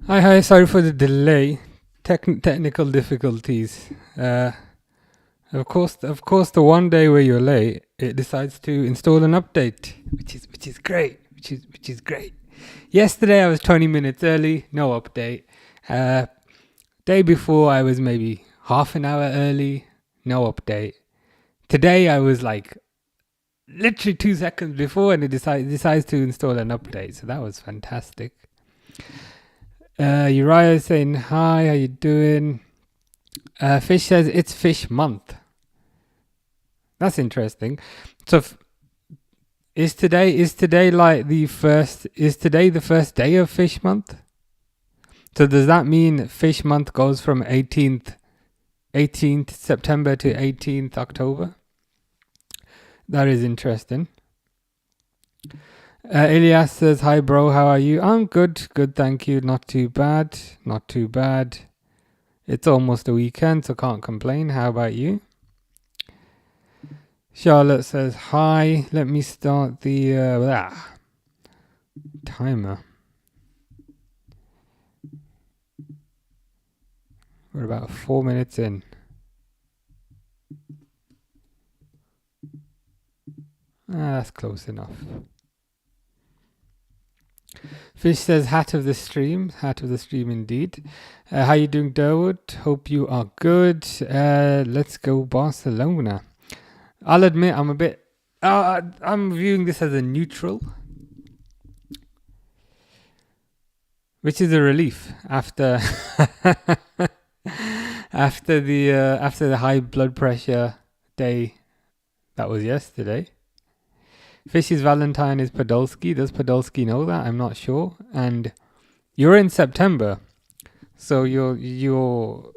Hi, sorry for the delay. Technical difficulties. Of course, the one day where you're late, it decides to install an update, which is great. Which is great. Yesterday I was 20 minutes early, no update. Uh, Day before I was maybe half an hour early, no update. Today I was like literally 2 seconds before, and it decides to install an update. So that was fantastic. Uriah is saying hi, how you doing? Fish says it's fish month. That's interesting. So is today like the first? Is today the first day of fish month? So does that mean fish month goes from 18th September to 18th October? That is interesting. Elias says hi, bro. How are you? I'm good. Good, thank you. Not too bad. Not too bad. It's almost a weekend, so can't complain. How about you? Charlotte says hi. Let me start the timer. We're about 4 minutes in. That's close enough. Fish says hat of the stream indeed. How you doing, Derwood? Hope you are good. Let's go Barcelona. I'll admit I'm a bit. I'm viewing this as a neutral, which is a relief after after the high blood pressure day that was yesterday. Fish's Valentine is Podolski. Does Podolski know that? I'm not sure. And you're in September, so you're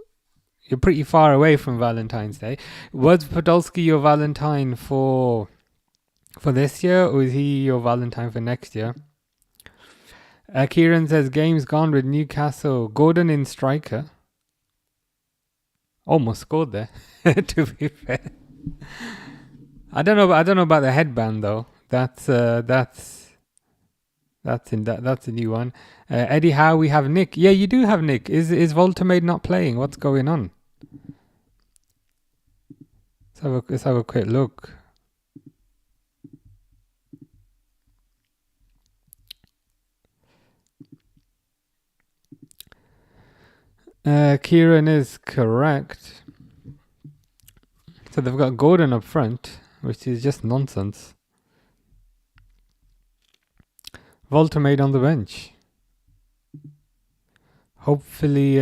pretty far away from Valentine's Day. Was Podolski your Valentine for this year, or is he your Valentine for next year? Kieran says game's gone with Newcastle. Gordon in striker. Almost scored there. To be fair, I don't know about the headband though. That's a new one. Eddie Howe, we have Nick. Yeah, you do have Nick. Is Voltamade not playing? What's going on? Let's have a quick look. Kieran is correct. So they've got Gordon up front, which is just nonsense. Voltamade on the bench. Hopefully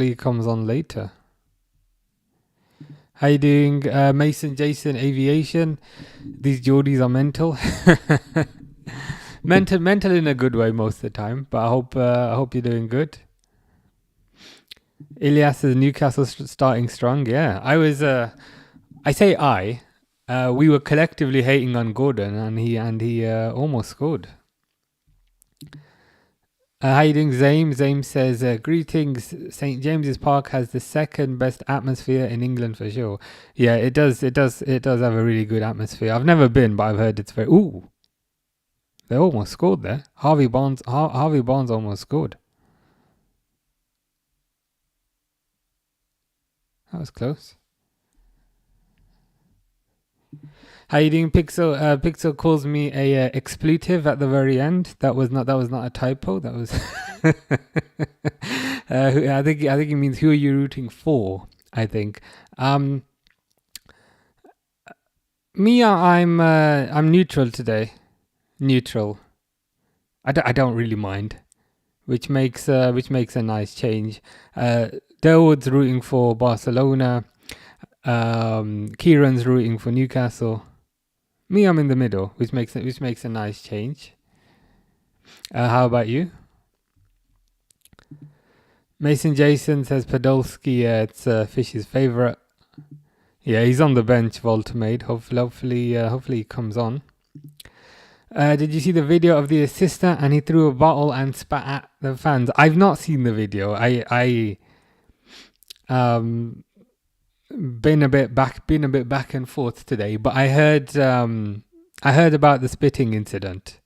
he comes on later. How you doing, Mason, Jason, Aviation? These Geordies are mental. mental in a good way most of the time, but I hope you're doing good. Ilias says Newcastle starting strong. Yeah, I was. We were collectively hating on Gordon, and he almost scored. How you doing, Zame? Zame says, greetings. St. James's Park has the second best atmosphere in England for sure. Yeah, it does have a really good atmosphere. I've never been, but I've heard it's very... Ooh! They almost scored there. Harvey Barnes almost scored. That was close. How you doing, Pixel? Pixel calls me a expletive at the very end. That was not a typo. That was. I think it means who are you rooting for? I think. Me, I'm neutral today. Neutral. I don't really mind, which makes a nice change. Derwood's rooting for Barcelona. Kieran's rooting for Newcastle. Me, I'm in the middle, which makes a nice change. How about you? Mason Jason says Podolski. It's Fish's favorite. Yeah, he's on the bench. Voltamade. Hopefully he comes on. Did you see the video of the assistant and he threw a bottle and spat at the fans? I've not seen the video. I been a bit back and forth today, but I heard about the spitting incident.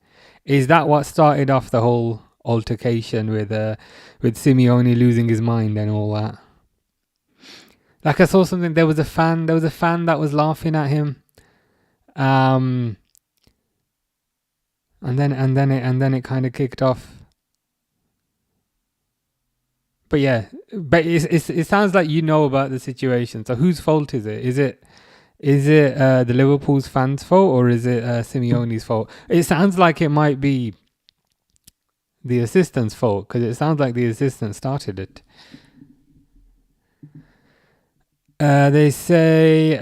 Is that what started off the whole altercation with Simeone losing his mind and all that. Like I saw something. There was a fan that was laughing at him. And then it kind of kicked off. But yeah, it sounds like you know about the situation. So whose fault is it? Is it the Liverpool's fans' fault, or is it Simeone's fault? It sounds like it might be the assistant's fault, because it sounds like the assistant started it. They say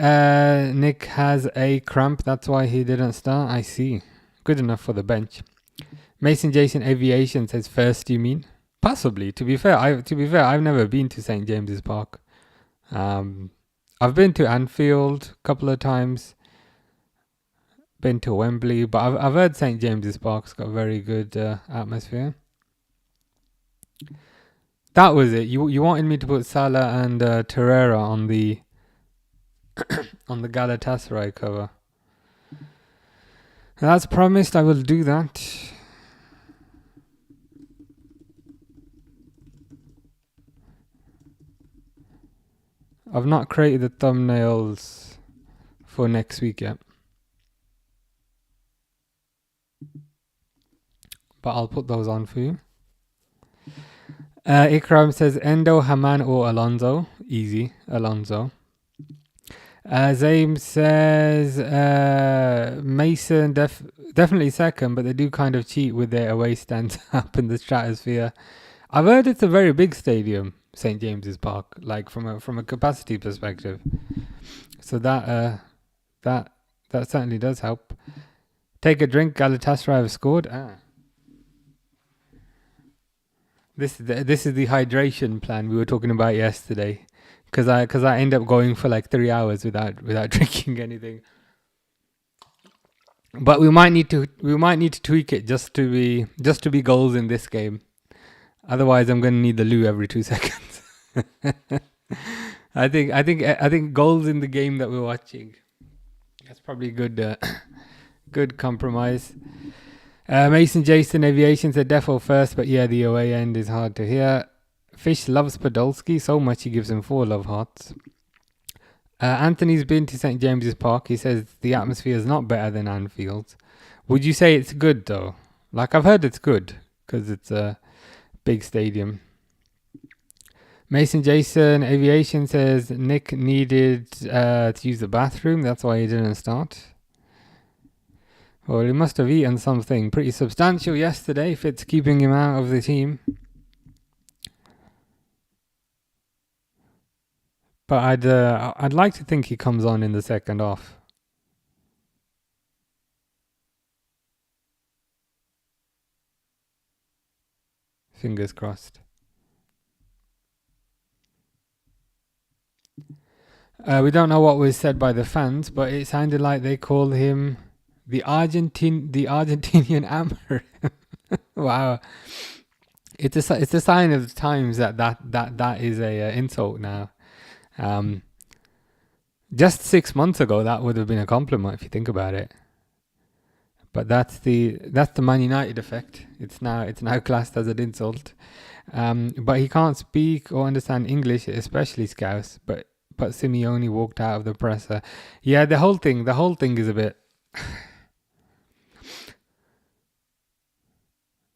Nick has a cramp, that's why he didn't start. I see. Good enough for the bench. Mason Jason Aviation says first, you mean? Possibly. To be fair, I've never been to St James's Park. I've been to Anfield a couple of times. Been to Wembley, but I've heard St James's Park's got a very good atmosphere. That was it. You wanted me to put Salah and Torreira on the on the Galatasaray cover. That's promised. I will do that. I've not created the thumbnails for next week yet, but I'll put those on for you. Ikram says Endo, Haman or Alonso. Easy, Alonso. Zaim says Mason definitely second, but they do kind of cheat with their away stands up in the stratosphere. I've heard it's a very big stadium, St James's Park, like from a capacity perspective. So that certainly does help. Take a drink. Galatasaray have scored. This is the hydration plan we were talking about yesterday, because I end up going for like 3 hours without drinking anything. But we might need to tweak it just to be goals in this game. Otherwise, I'm going to need the loo every 2 seconds. I think goals in the game that we're watching. That's probably good compromise. Mason Jason Aviation said defo first, but yeah, the away end is hard to hear. Fish loves Podolski so much he gives him 4 love hearts. Anthony's been to St James's Park. He says the atmosphere is not better than Anfield. Would you say it's good though? Like, I've heard it's good because it's a big stadium. Mason Jason Aviation says Nick needed to use the bathroom. That's why he didn't start. Well, he must have eaten something pretty substantial yesterday if it's keeping him out of the team. But I'd like to think he comes on in the second half. Fingers crossed. We don't know what was said by the fans, but it sounded like they called him the Argentinian Amber. Wow, it's a sign of the times that is a insult now. Just 6 months ago, that would have been a compliment if you think about it. But that's the Man United effect. It's now classed as an insult. But he can't speak or understand English, especially Scouse. But Simeone walked out of the presser. Yeah, the whole thing is a bit.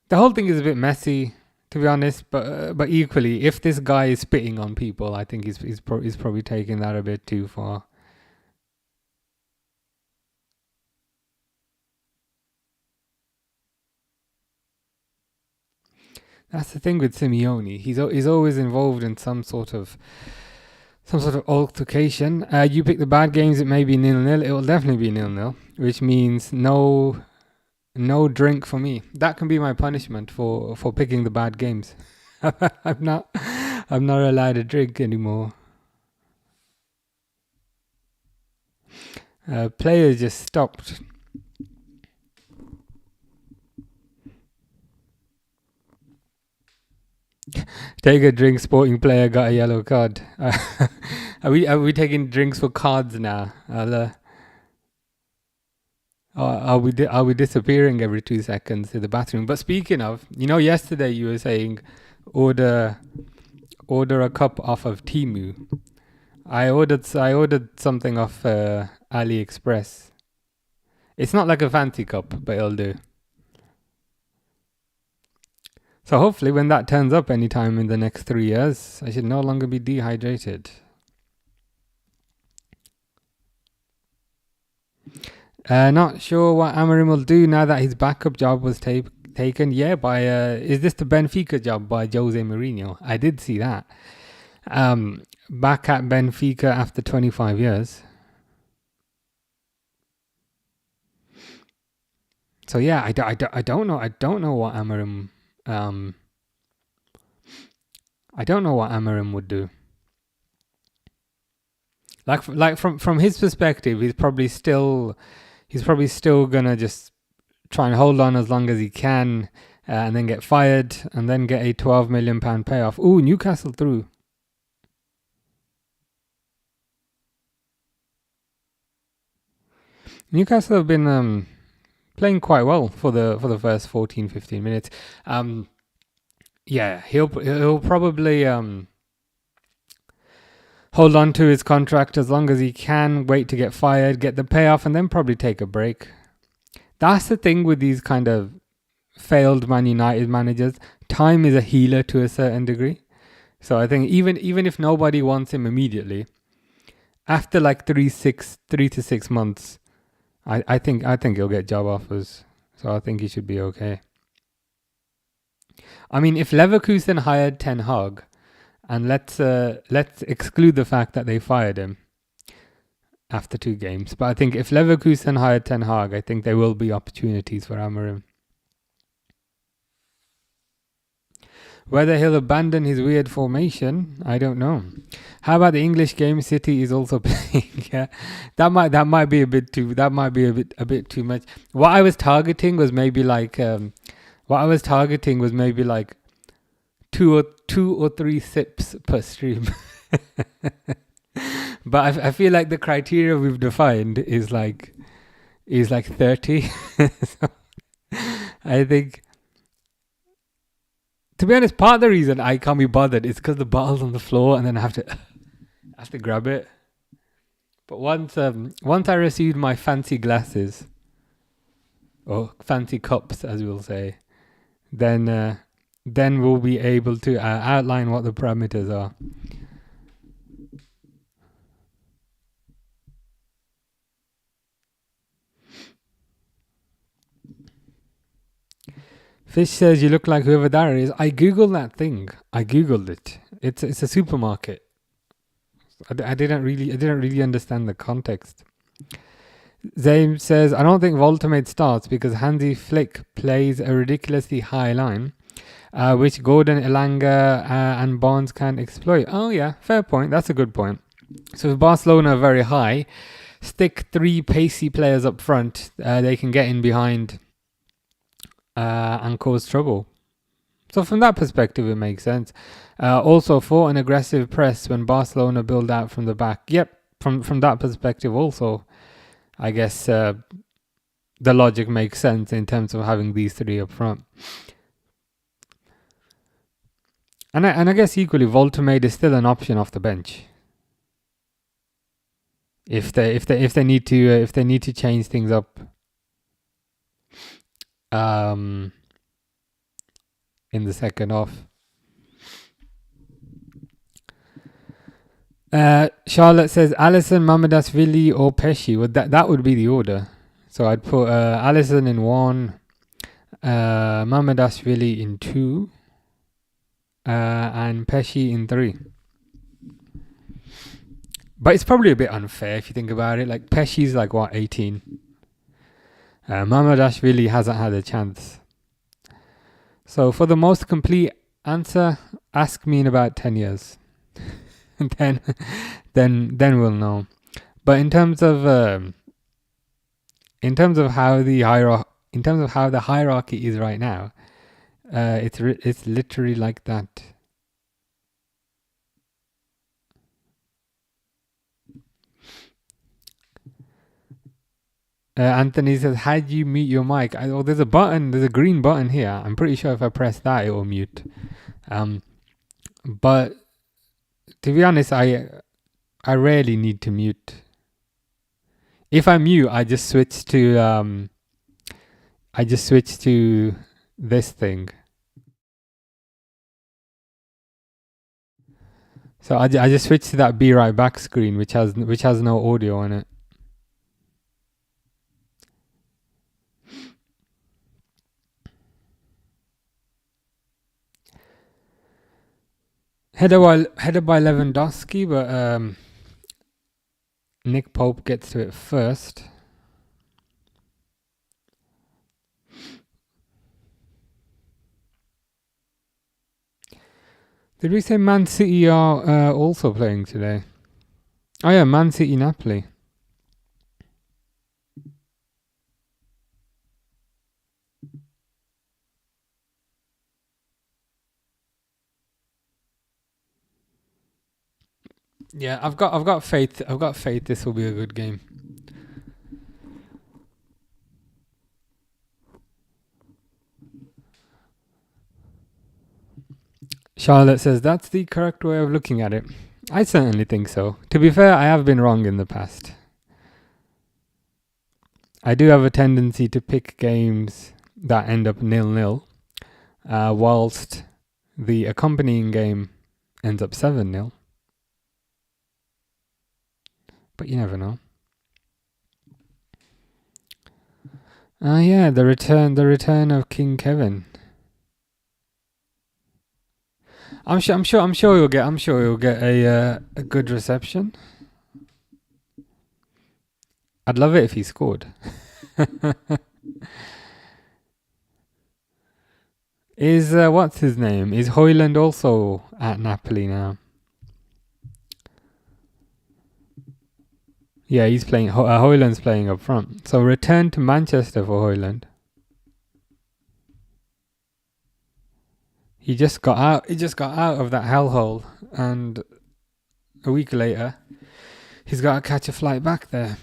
The whole thing is a bit messy, to be honest. But equally, if this guy is spitting on people, I think he's probably taking that a bit too far. That's the thing with Simeone. He's always involved in some sort of altercation. You pick the bad games, it may be 0-0. It will definitely be 0-0, which means no drink for me. That can be my punishment for picking the bad games. I'm not allowed to drink anymore. Players just stopped. Take a drink, sporting player got a yellow card. Are we taking drinks for cards now? Are we disappearing every 2 seconds to the bathroom? But speaking of, yesterday you were saying order a cup off of Temu. I ordered something off AliExpress. It's not like a fancy cup, but it'll do. So hopefully when that turns up anytime in the next 3 years, I should no longer be dehydrated. Not sure what Amarim will do now that his backup job was taken. Yeah, by is this the Benfica job by Jose Mourinho? I did see that. Back at Benfica after 25 years. So yeah, I don't know. I don't know what Amarim. I don't know what Amarim would do. Like from his perspective, he's probably still gonna just try and hold on as long as he can, and then get fired, and then get a £12 million payoff. Ooh, Newcastle through. Newcastle have been playing quite well for the first 14-15 minutes. Yeah, he'll probably hold on to his contract as long as he can, wait to get fired, get the payoff, and then probably take a break. That's the thing with these kind of failed Man United managers. Time is a healer to a certain degree. So I think even if nobody wants him immediately, after like 3 to 6 months, I think he'll get job offers. So I think he should be okay. I mean, if Leverkusen hired Ten Hag, and let's exclude the fact that they fired him after 2 games, but I think if Leverkusen hired Ten Hag, I think there will be opportunities for Amarim. Whether he'll abandon his weird formation, I don't know. How about the English game? City is also playing. Yeah, that might be a bit too. That might be a bit too much. What I was targeting was maybe like 2 or 3 sips per stream. But I feel like the criteria we've defined is like 30. So I think, to be honest, part of the reason I can't be bothered is because the bottle's on the floor and then I have to grab it. But once I received my fancy glasses, or fancy cups, as we'll say, then we'll be able to outline what the parameters are. Fish says you look like whoever that is. I googled that thing. I googled it. It's a supermarket. I didn't really understand the context. Zaim says, I don't think Voltamade starts because Hansi Flick plays a ridiculously high line, which Gordon, Elanga and Barnes can exploit. Oh yeah, fair point. That's a good point. So if Barcelona are very high, stick 3 pacey players up front. They can get in behind and cause trouble. So from that perspective, it makes sense. Also, for an aggressive press when Barcelona build out from the back. Yep, from that perspective also, I guess the logic makes sense in terms of having these 3 up front. And I guess equally, Voltamade is still an option off the bench. If they need to change things up in the second half. Charlotte says Alisson, Mamardashvili or Pesci. That would be the order. So I'd put Alisson in 1, Mamardashvili in 2, and Pesci in 3. But it's probably a bit unfair if you think about it. Like Pesci's like 18. Mamardashvili hasn't had a chance. So for the most complete answer, ask me in about 10 years. then we'll know. But in terms of how the hierarchy is right now, it's literally like that. Anthony says, how do you mute your mic? There's a button. There's a green button here. I'm pretty sure if I press that, it will mute. But to be honest, I rarely need to mute. If I mute, I just switch to this thing. So I just switch to that be right back screen, which has no audio on it. Header by Lewandowski, but Nick Pope gets to it first. Did we say Man City are also playing today? Oh yeah, Man City Napoli. Yeah, I've got faith. I've got faith. This will be a good game. Charlotte says that's the correct way of looking at it. I certainly think so. To be fair, I have been wrong in the past. I do have a tendency to pick games that end up 0-0, whilst the accompanying game ends up 7-0. But you never know. Yeah, the return of King Kevin. I'm sure you'll get a good reception. I'd love it if he scored. Is what's his name? Is Højlund also at Napoli now? Yeah, he's playing. Højlund's playing up front. So return to Manchester for Højlund. He just got out. He just got out of that hellhole, and a week later, he's got to catch a flight back there.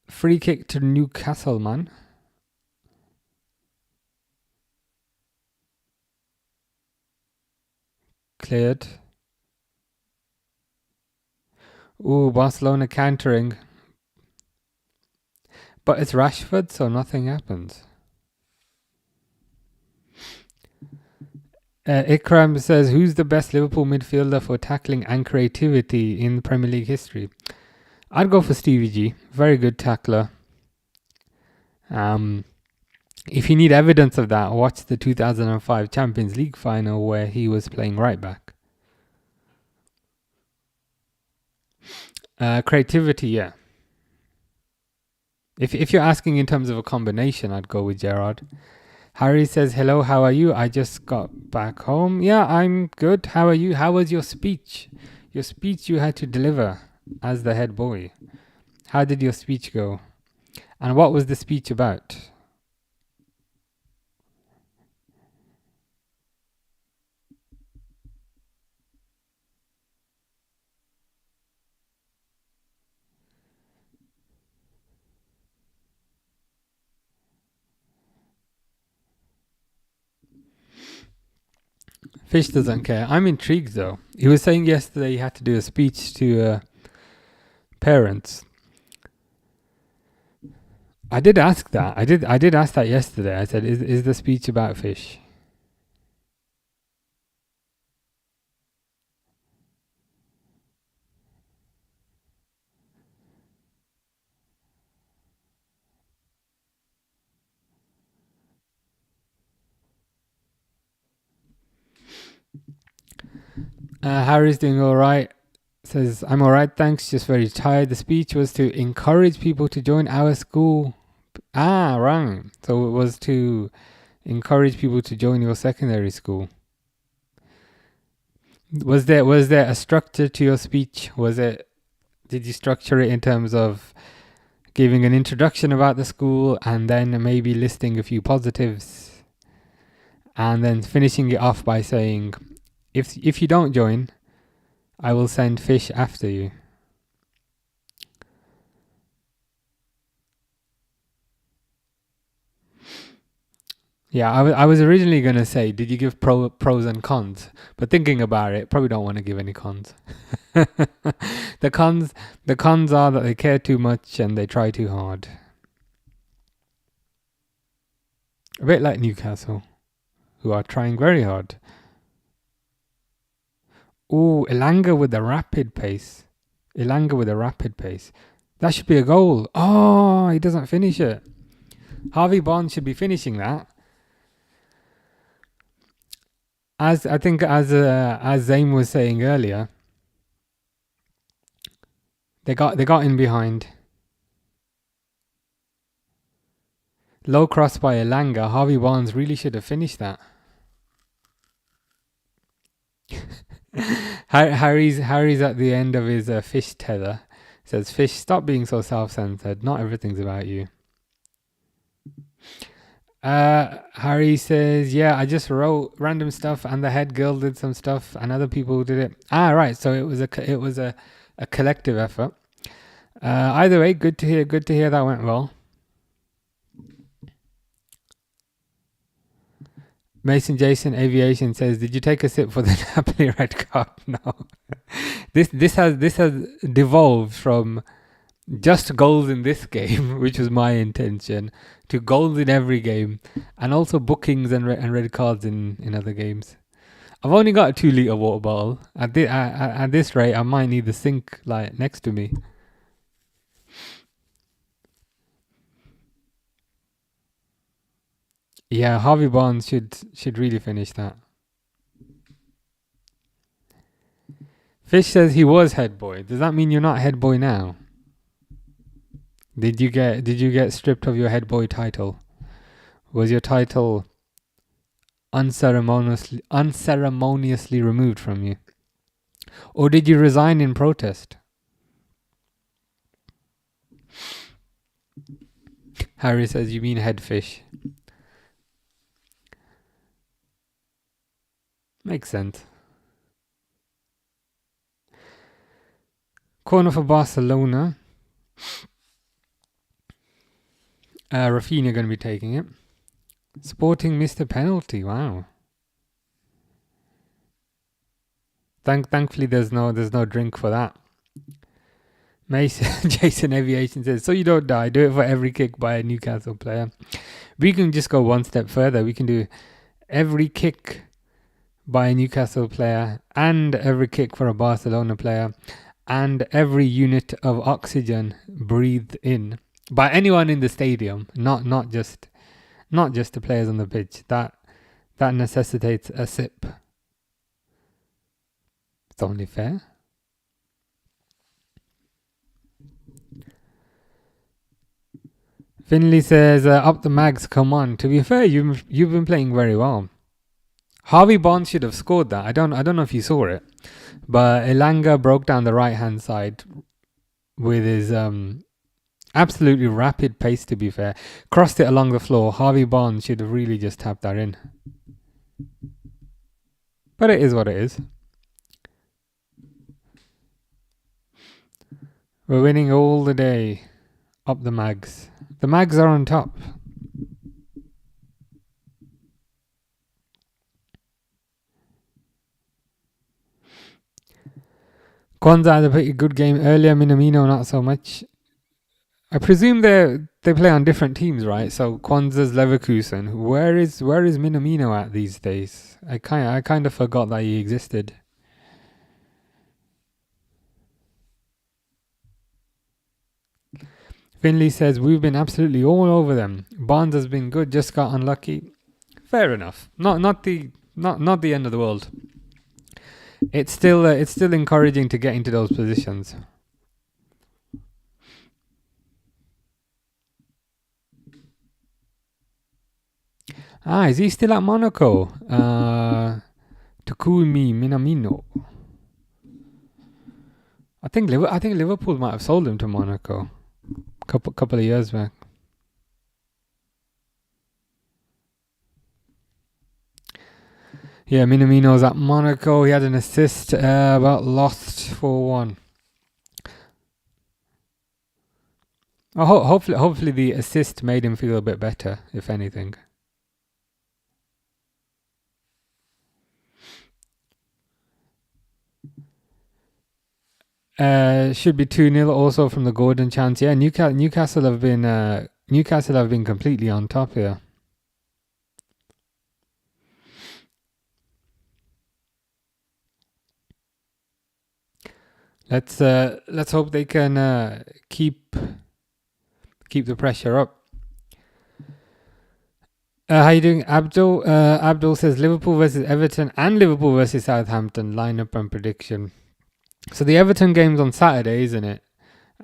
Free kick to Newcastle, man. Cleared. Ooh, Barcelona countering. But it's Rashford, so nothing happens. Ikram says, who's the best Liverpool midfielder for tackling and creativity in Premier League history? I'd go for Stevie G. Very good tackler. If you need evidence of that, watch the 2005 Champions League final where he was playing right back. Creativity, yeah. If you're asking in terms of a combination, I'd go with Gerrard. Harry says, hello, how are you? I just got back home. Yeah, I'm good. How are you? How was your speech? Your speech you had to deliver as the head boy. How did your speech go? And what was the speech about? Fish doesn't care. I'm intrigued though. He was saying yesterday he had to do a speech to parents. I did ask that. I did ask that yesterday. I said, is the speech about fish? Harry's doing all right. Says, I'm all right, thanks. Just very tired. The speech was to encourage people to join our school. Ah, right. So it was to encourage people to join your secondary school. Was there a structure to your speech? Did you structure it in terms of giving an introduction about the school and then maybe listing a few positives and then finishing it off by saying, if you don't join, I will send fish after you? Yeah, I was originally going to say, did you give pros and cons? But thinking about it, probably don't want to give any cons. the cons the cons are that they care too much and they try too hard. A bit like Newcastle, who are trying very hard. Ooh, Elanga with a rapid pace. Elanga with a rapid pace. That should be a goal. Oh, he doesn't finish it. Harvey Barnes should be finishing that. As I think, as Zayn was saying earlier, they got in behind. Low cross by Elanga. Harvey Barnes really should have finished that. Harry's at the end of his fish tether. Says, "Fish, stop being so self-centered. Not everything's about you." Harry says, "Yeah, I just wrote random stuff, and the head girl did some stuff, and other people did it." Right. So it was a collective effort. Either way, good to hear. Good to hear that went well. Mason Jason Aviation says, "Did you take a sip for the Napoli red card?" No. This has devolved from just goals in this game, which was my intention, to goals in every game, and also bookings and red cards in other games. I've only got a 2-litre water bottle. At this rate, I might need the sink like next to me. Yeah, Harvey Barnes should really finish that. Fish says he was head boy. Does that mean you're not head boy now? Did you get stripped of your head boy title? Was your title unceremoniously removed from you? Or did you resign in protest? Harry says, "You mean head fish." Makes sense. Corner for Barcelona. Rafinha going to be taking it. Sporting missed a penalty. Wow. Thankfully, there's no drink for that. Jason Aviation says, "So you don't die. Do it for every kick by a Newcastle player." We can just go one step further. We can do every kick by a Newcastle player and every kick for a Barcelona player and every unit of oxygen breathed in by anyone in the stadium, not just the players on the pitch. That necessitates a sip. It's only fair. Finley says, "Up the mags, come on." To be fair, you've been playing very well. Harvey Barnes should have scored that. I don't know if you saw it, but Elanga broke down the right hand side with his absolutely rapid pace. To be fair, crossed it along the floor. Harvey Barnes should have really just tapped that in. But it is what it is. We're winning all the day. Up the mags. The mags are on top. Kwanzaa had a pretty good game earlier. Minamino not so much. I presume they play on different teams, right? So Kwanzaa's Leverkusen. Where is Minamino at these days? I kind of forgot that he existed. Finley says, "We've been absolutely all over them. Barnes has been good, just got unlucky." Fair enough. Not the end of the world. It's still encouraging to get into those positions. Is he still at Monaco? Takumi Minamino. I think Liverpool might have sold him to Monaco couple of years back. Yeah, Minamino's at Monaco. He had an assist, but lost 4-1. Hopefully the assist made him feel a bit better, if anything. Should be 2-0 also from the Gordon chance. Yeah, Newcastle have been completely on top here. Let's hope they can keep the pressure up. How you doing, Abdul? Abdul says Liverpool versus Everton and Liverpool versus Southampton lineup and prediction. So the Everton game's on Saturday, isn't it?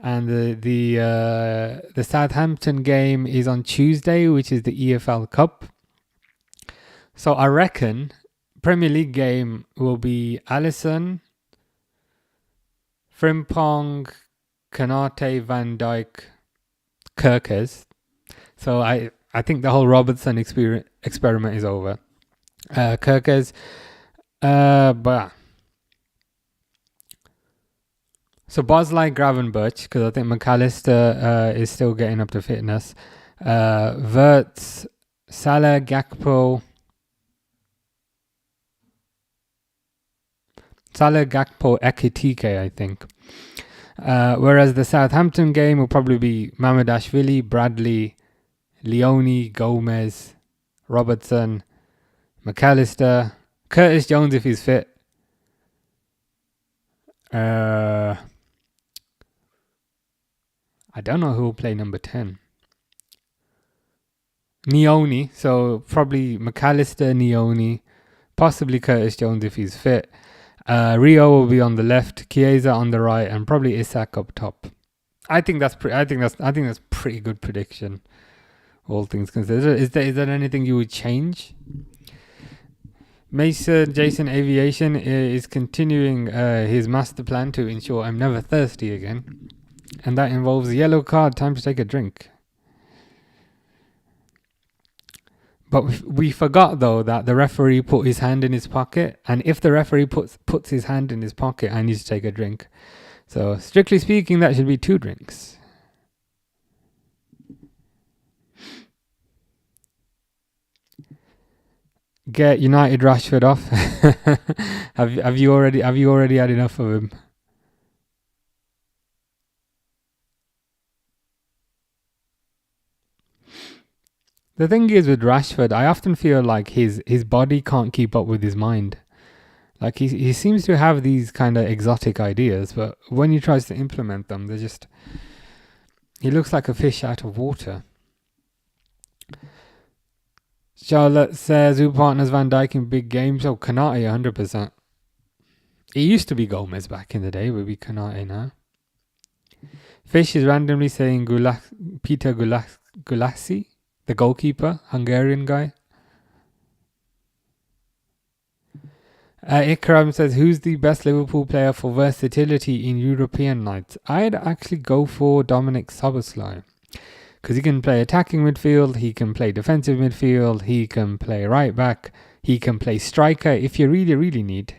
And the Southampton game is on Tuesday, which is the EFL Cup. So I reckon Premier League game will be Alisson, Frimpong, Kanate, Van Dijk, Kirkers. So I think the whole Robertson experiment is over. Kirkers, but so Bosley, Gravenberch, because I think McAllister is still getting up to fitness. Verts, Salah, Gakpo, Ekitike, I think. Whereas the Southampton game will probably be Mamadashvili, Bradley, Leone, Gomez, Robertson, McAllister, Curtis Jones if he's fit. I don't know who will play number 10. Leone, so probably McAllister, Leone, possibly Curtis Jones if he's fit. Rio will be on the left, Chiesa on the right, and probably Isak up top. I think that's pretty good prediction, all things considered. Is there anything you would change? Jason Aviation is continuing his master plan to ensure I'm never thirsty again, and that involves a yellow card. Time to take a drink. But we forgot, though, that the referee put his hand in his pocket. And if the referee puts his hand in his pocket, I need to take a drink. So, strictly speaking, that should be 2 drinks. Get United Rashford off. have you already had enough of him? The thing is with Rashford, I often feel like his body can't keep up with his mind. Like he seems to have these kind of exotic ideas, but when he tries to implement them, he looks like a fish out of water. Charlotte says, who partners Van Dijk in big games? Oh, Kanate, 100%. It used to be Gomez back in the day, would be Kanate now. Fish is randomly saying Peter Gulassi, the goalkeeper, Hungarian guy. Ikram says, who's the best Liverpool player for versatility in European nights? I'd actually go for Dominic Szoboszlai, because he can play attacking midfield, he can play defensive midfield, he can play right back, he can play striker if you really, really need.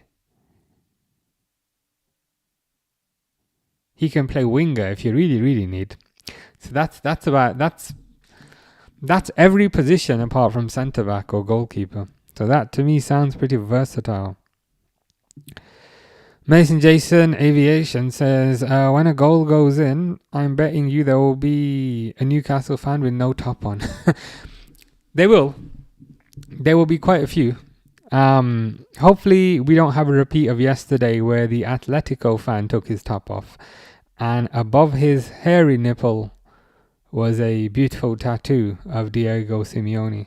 He can play winger if you really, really need. So that's every position apart from centre back or goalkeeper. So that to me sounds pretty versatile. Mason Jason Aviation says, when a goal goes in, I'm betting you there will be a Newcastle fan with no top on. There will be quite a few. Hopefully we don't have a repeat of yesterday where the Atletico fan took his top off and above his hairy nipple was a beautiful tattoo of Diego Simeone.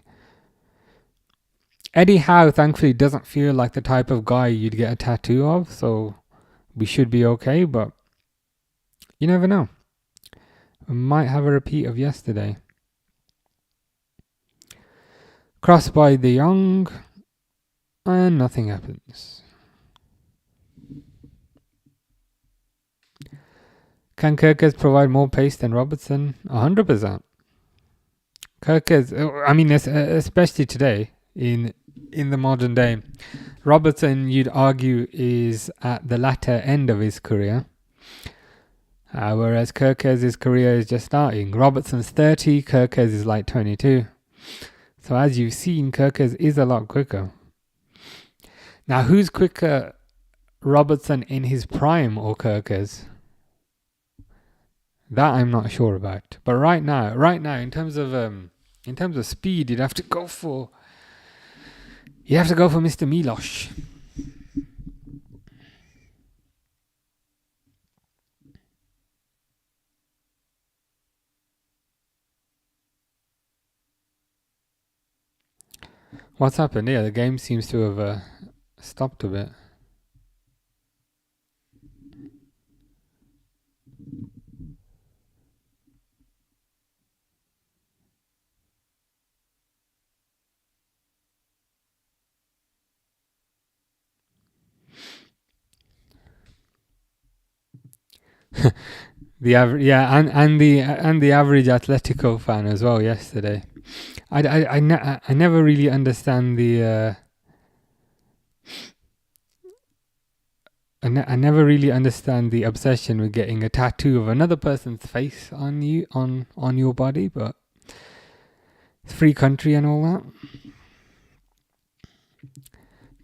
Eddie Howe thankfully doesn't feel like the type of guy you'd get a tattoo of, so we should be okay, but you never know. We might have a repeat of yesterday. Cross by De Jong, and nothing happens. Can Kirkes provide more pace than Robertson? 100%. Kirkes, I mean, especially today, in the modern day, Robertson, you'd argue, is at the latter end of his career, whereas Kirkes' career is just starting. Robertson's 30, Kirkes is like 22. So as you've seen, Kirkes is a lot quicker. Now, who's quicker, Robertson in his prime or Kirkes? That I'm not sure about. But right now, in terms of speed, you'd have to go for Mr. Milosh. What's happened? Yeah, the game seems to have stopped a bit. The average, yeah, and the average Atletico fan as well yesterday. I never really understand the. I never really understand the obsession with getting a tattoo of another person's face on you on your body, but it's free country and all that.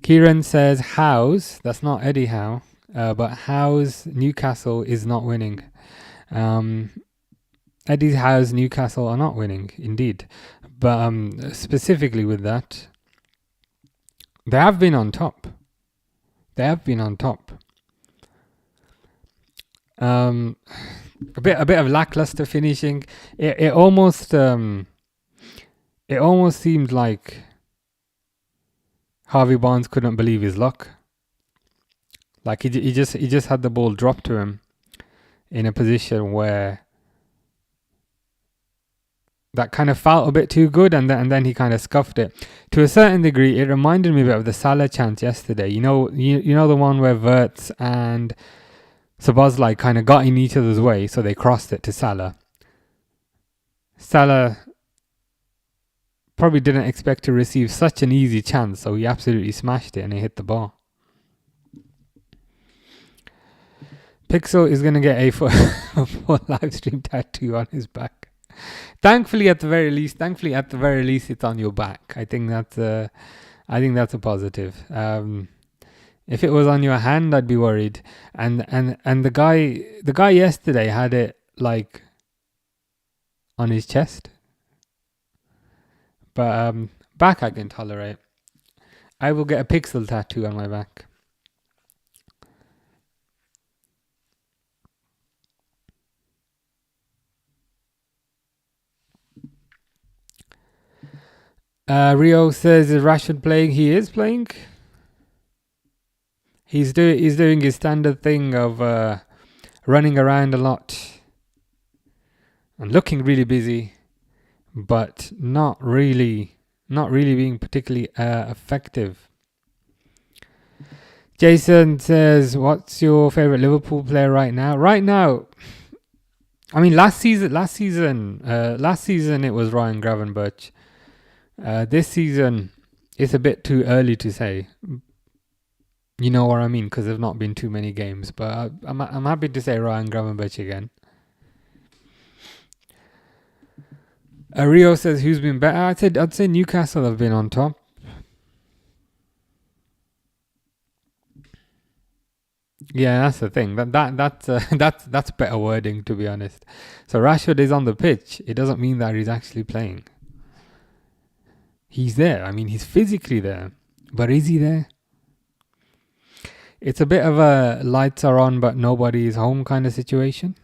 Kieran says Howe's, that's not Eddie Howe, but Howe's Newcastle is not winning. Eddie Howe's Newcastle are not winning, indeed. But specifically with that, they have been on top. A bit of lackluster finishing. It almost seemed like Harvey Barnes couldn't believe his luck. Like he just had the ball dropped to him in a position where that kind of felt a bit too good, and then he kind of scuffed it. To a certain degree, it reminded me a bit of the Salah chance yesterday. You know the one where Wirtz and Szoboszlai kind of got in each other's way, so they crossed it to Salah. Salah probably didn't expect to receive such an easy chance, so he absolutely smashed it and he hit the bar. Pixel is going to get a full live stream tattoo on his back. Thankfully, at the very least, it's on your back. I think that's a positive. If it was on your hand, I'd be worried. And the guy yesterday had it like on his chest. But back I can tolerate. I will get a pixel tattoo on my back. Rio says, is Rashford playing? He is playing. He's doing his standard thing of running around a lot and looking really busy, but not really being particularly effective. Jason says, what's your favorite Liverpool player right now? Right now, I mean, last season it was Ryan Gravenberch. This season, it's a bit too early to say. You know what I mean? Because there've not been too many games. But I'm happy to say Ryan Gravenberch again. Rio says, who's been better? I'd say Newcastle have been on top. Yeah, that's the thing. That's better wording, to be honest. So Rashford is on the pitch. It doesn't mean that he's actually playing. He's there. I mean, he's physically there. But is he there? It's a bit of a lights are on but nobody is home kind of situation.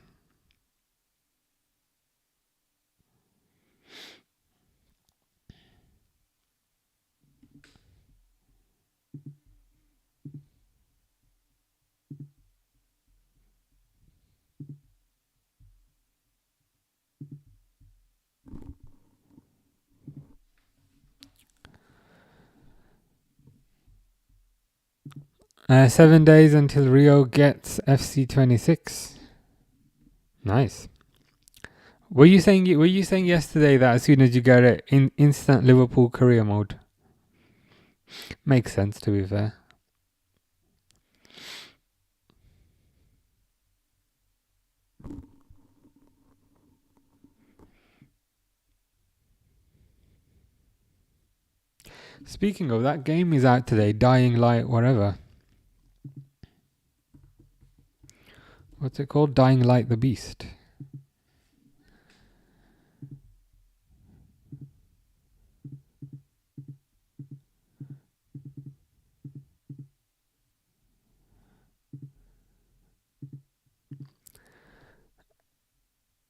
Seven days until Rio gets FC 26. Nice. Were you saying yesterday that as soon as you get it, in instant Liverpool career mode? Makes sense, to be fair. Speaking of, that game is out today, Dying Light whatever. What's it called? Dying Light the Beast.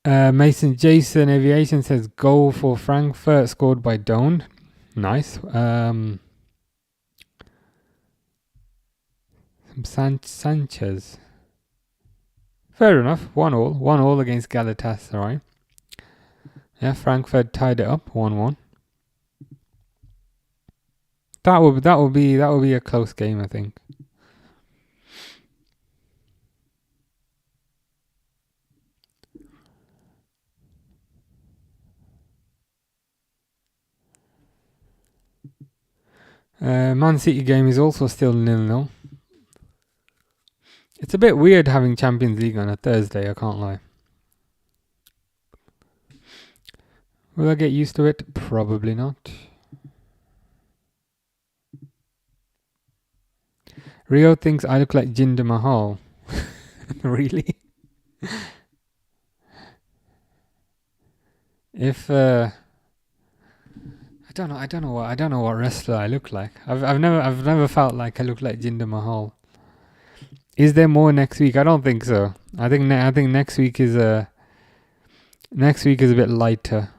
Mason Jason Aviation says goal for Frankfurt scored by Doan. Nice. Sanchez. Fair enough. 1-1. 1-1 against Galatasaray. Yeah, Frankfurt tied it up 1-1. That will be a close game, I think. Man City game is also still 0-0. It's a bit weird having Champions League on a Thursday, I can't lie. Will I get used to it? Probably not. Rio thinks I look like Jinder Mahal. Really? If I don't know what wrestler I look like. I've never felt like I look like Jinder Mahal. Is there more next week? I don't think so. I think next week is a bit lighter,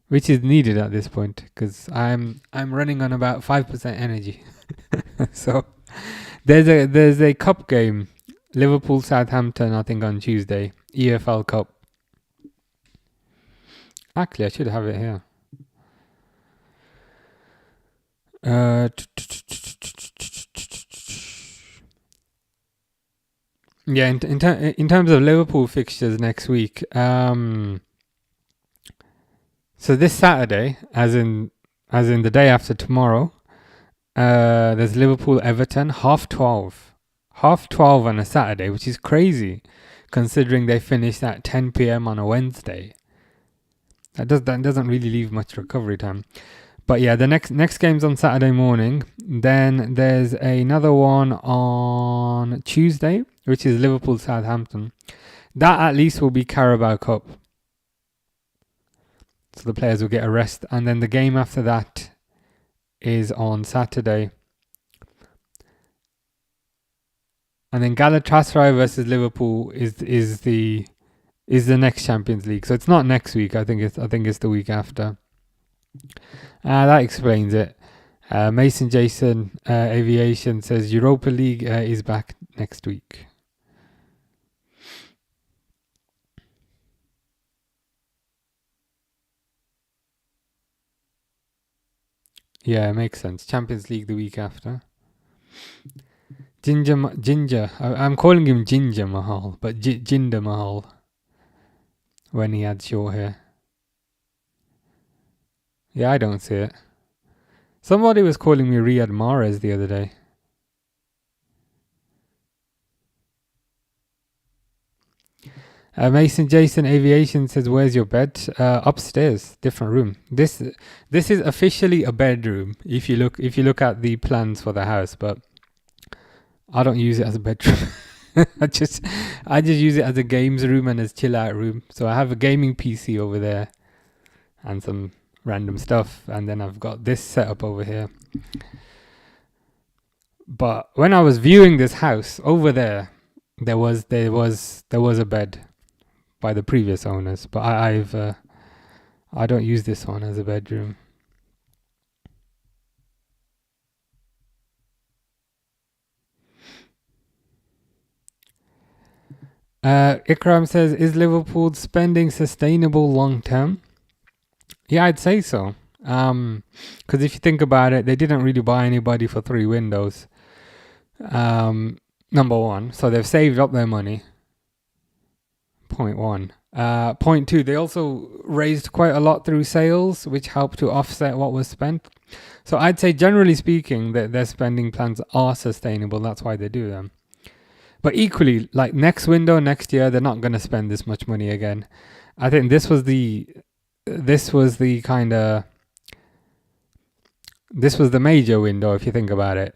which is needed at this point because I'm running on about 5% energy. So there's a cup game, Liverpool Southampton, I think on Tuesday, EFL Cup. Actually, I should have it here. Yeah, in terms of Liverpool fixtures next week, so this Saturday, as in the day after tomorrow, there's Liverpool Everton 12:30 on a Saturday, which is crazy, considering they finished at 10 p.m. on a Wednesday. That doesn't really leave much recovery time. But yeah, the next game's on Saturday morning. Then there's another one on Tuesday, which is Liverpool Southampton. That at least will be Carabao Cup. So the players will get a rest. And then the game after that is on Saturday. And then Galatasaray versus Liverpool is the next Champions League. So it's not next week. I think it's the week after. That explains it. Mason Jason Aviation says Europa League is back next week. Yeah, it makes sense. Champions League the week after. Ginger. I'm calling him Ginger Mahal, but Jinder Mahal when he had short hair. Yeah, I don't see it. Somebody was calling me Riyad Mahrez the other day. Mason Jason Aviation says, "Where's your bed?" Upstairs, different room. This is officially a bedroom if you look at the plans for the house, but I don't use it as a bedroom. I just use it as a games room and as chill out room. So I have a gaming PC over there and some random stuff, and then I've got this setup over here. But when I was viewing this house over there was a bed by the previous owners, but I don't use this one as a bedroom. Ikram says, "Is Liverpool spending sustainable long term?" Yeah, I'd say so. Because if you think about it, they didn't really buy anybody for 3 windows. Number one, so they've saved up their money. Point one. Point two, they also raised quite a lot through sales, which helped to offset what was spent. So I'd say, generally speaking, that their spending plans are sustainable. That's why they do them. But equally, like next window, next year, they're not going to spend this much money again. I think this was the major window, if you think about it.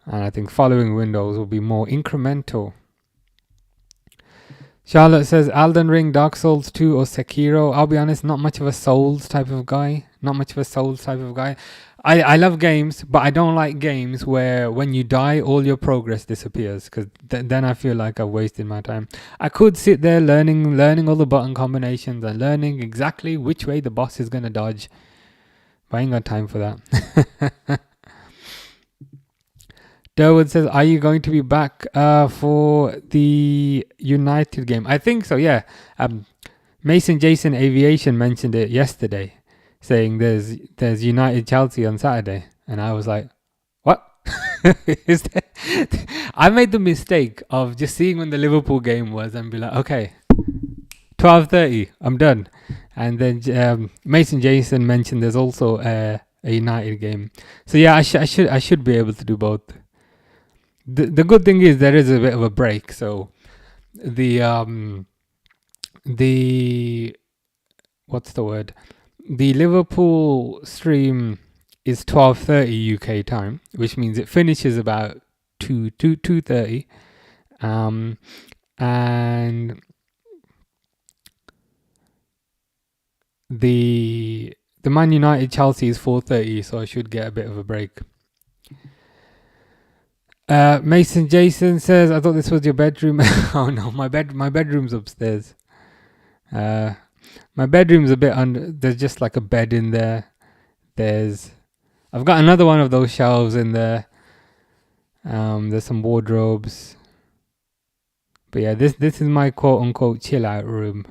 And I think following windows will be more incremental. Charlotte says, Elden Ring, Dark Souls 2 or Sekiro. I'll be honest, not much of a Souls type of guy. Not much of a Souls type of guy. I love games, but I don't like games where when you die, all your progress disappears, because then I feel like I've wasted my time. I could sit there learning all the button combinations and learning exactly which way the boss is going to dodge, but I ain't got time for that. Derwood says, are you going to be back for the United game? I think so, yeah. Mason Jason Aviation mentioned it yesterday, saying there's United Chelsea on Saturday, and I was like, what? Is there? I made the mistake of just seeing when the Liverpool game was and be like, okay, 12:30, I'm done. And then Mason Jason mentioned there's also a United game, so yeah, I should be able to do both. The good thing is there is a bit of a break, so the what's the word? The Liverpool stream is 12:30 UK time, which means it finishes about 2:30, and the Man United Chelsea is 4:30, so I should get a bit of a break. Mason Jason says, I thought this was your bedroom. Oh no, my bedroom's upstairs. My bedroom's a bit under. There's just like a bed in there. I've got another one of those shelves in there. There's some wardrobes. But yeah, this is my quote unquote chill out room.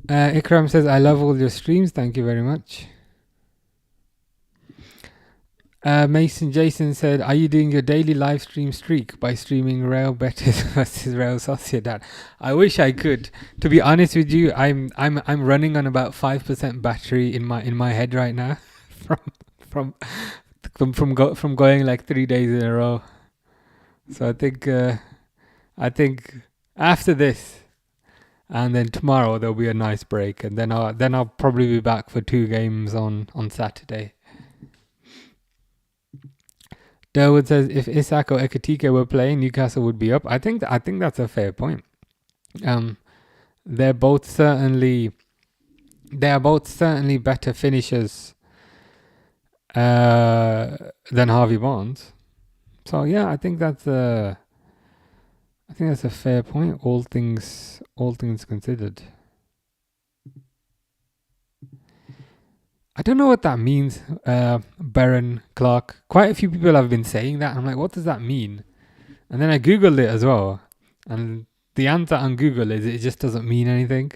Ikram says, I love all your streams. Thank you very much. Mason Jason said, are you doing your daily live stream streak by streaming Real Betis versus Real Sociedad? I wish I could. To be honest with you, I'm running on about 5% battery in my head right now from going like 3 days in a row. So I think after this and then tomorrow there'll be a nice break, and then I'll probably be back for 2 games on Saturday. Derwood says, if Isak or Ekatike were playing, Newcastle would be up. I think that's a fair point. They're both certainly better finishers than Harvey Barnes. So yeah, I think that's a fair point, all things considered. I don't know what that means, Baron Clark. Quite a few people have been saying that. I'm like, what does that mean? And then I Googled it as well. And the answer on Google is it just doesn't mean anything.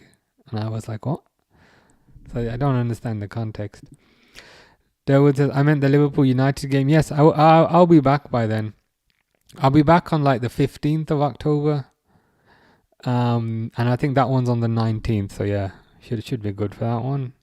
And I was like, what? So I don't understand the context. Derwood says, I meant the Liverpool United game. Yes, I'll be back by then. I'll be back on like the 15th of October. And I think that one's on the 19th. So yeah, should be good for that one.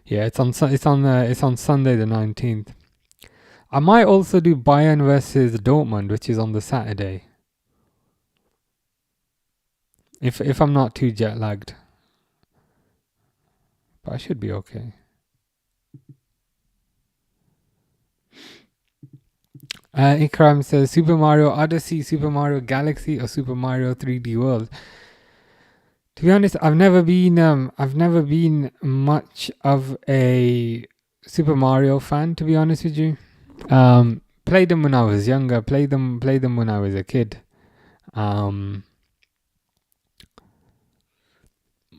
Yeah, it's on Sunday the 19th. I might also do Bayern versus Dortmund, which is on the Saturday. If I'm not too jet lagged. But I should be okay. Ikram says, Super Mario Odyssey, Super Mario Galaxy, or Super Mario 3D World. To be honest, I've never been much of a Super Mario fan, to be honest with you. Played them when I was younger, played them when I was a kid.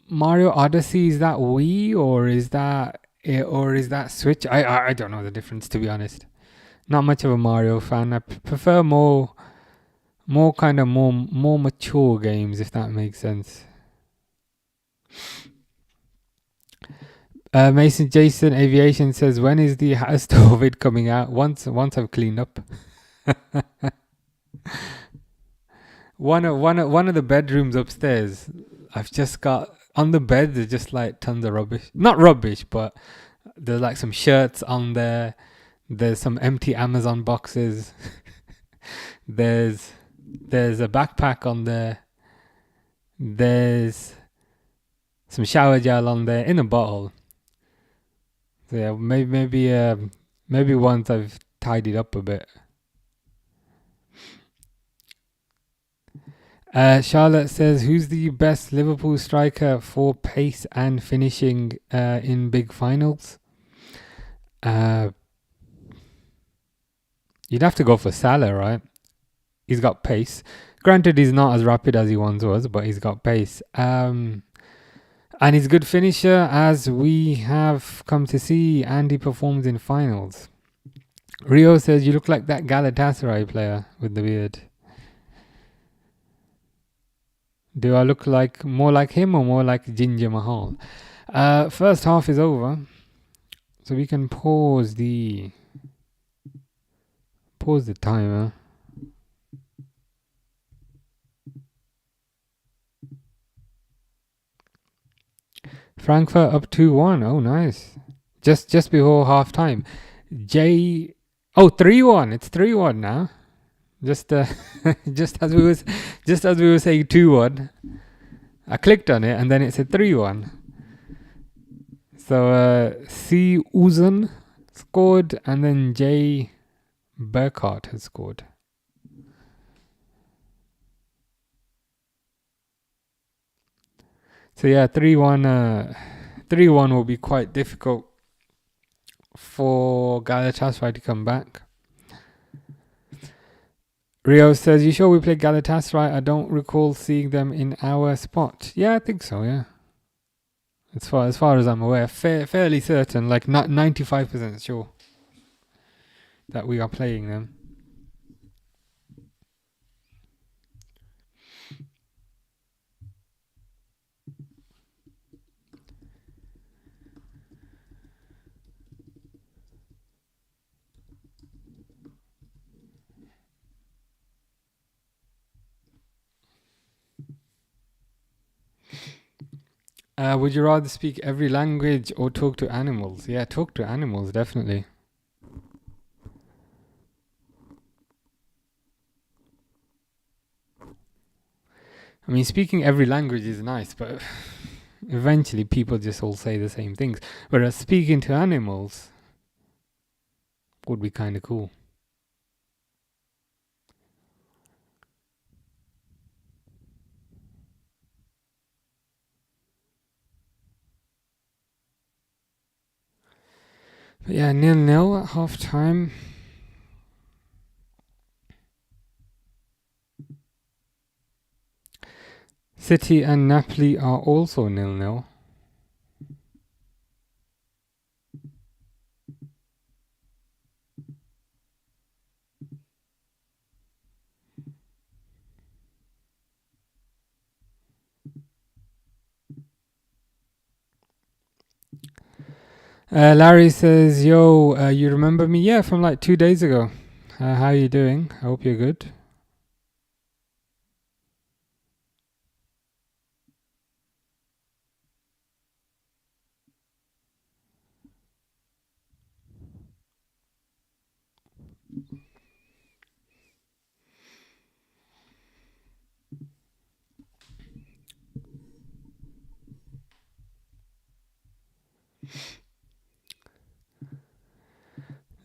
Mario Odyssey, is that Wii or is that Switch? I don't know the difference, to be honest. Not much of a Mario fan. I prefer more mature games, if that makes sense. Mason Jason Aviation says, when is the house tour vid coming out? Once I've cleaned up. one of the bedrooms upstairs, I've just got on the bed. There's just like tons of rubbish. Not rubbish, but there's like some shirts on there. There's some empty Amazon boxes. there's a backpack on there. There's some shower gel on there in a bottle. So yeah, maybe once I've tidied up a bit. Charlotte says, who's the best Liverpool striker for pace and finishing in big finals? You'd have to go for Salah, right? He's got pace. Granted, he's not as rapid as he once was, but he's got pace. And he's a good finisher, as we have come to see, and he performs in finals. Rio says, you look like that Galatasaray player with the beard. Do I look like more like him or more like Ginger Mahal? First half is over, so we can pause the timer. Frankfurt up 2-1. Oh, nice. Just before half time. 3-1. It's 3-1 now. Just as we were saying 2-1, I clicked on it and then it said 3-1. So C Uzun scored and then J Burkhardt has scored. So yeah, 3-1 will be quite difficult for Galatasaray to come back. Rio says, you sure we played Galatasaray? I don't recall seeing them in our spot. Yeah, I think so, yeah. As far as I'm aware, fairly certain, like 95% sure that we are playing them. Would you rather speak every language or talk to animals? Yeah, talk to animals, definitely. I mean, speaking every language is nice, but eventually people just all say the same things. Whereas speaking to animals would be kind of cool. But yeah, 0-0 at half time. City and Napoli are also 0-0. Larry says, yo, you remember me? Yeah, from like 2 days ago. How are you doing? I hope you're good.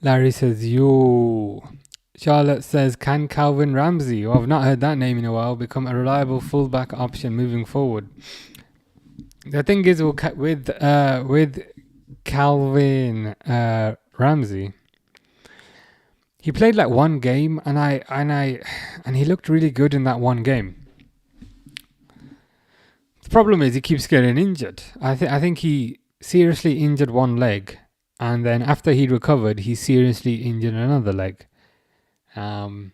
Larry says, yo. Charlotte says, can Calvin Ramsey, who I've not heard that name in a while, become a reliable fullback option moving forward? The thing is, with Calvin Ramsey, he played like one game, and he looked really good in that one game. The problem is he keeps getting injured. I think he seriously injured one leg, and then after he recovered, he seriously injured another leg. So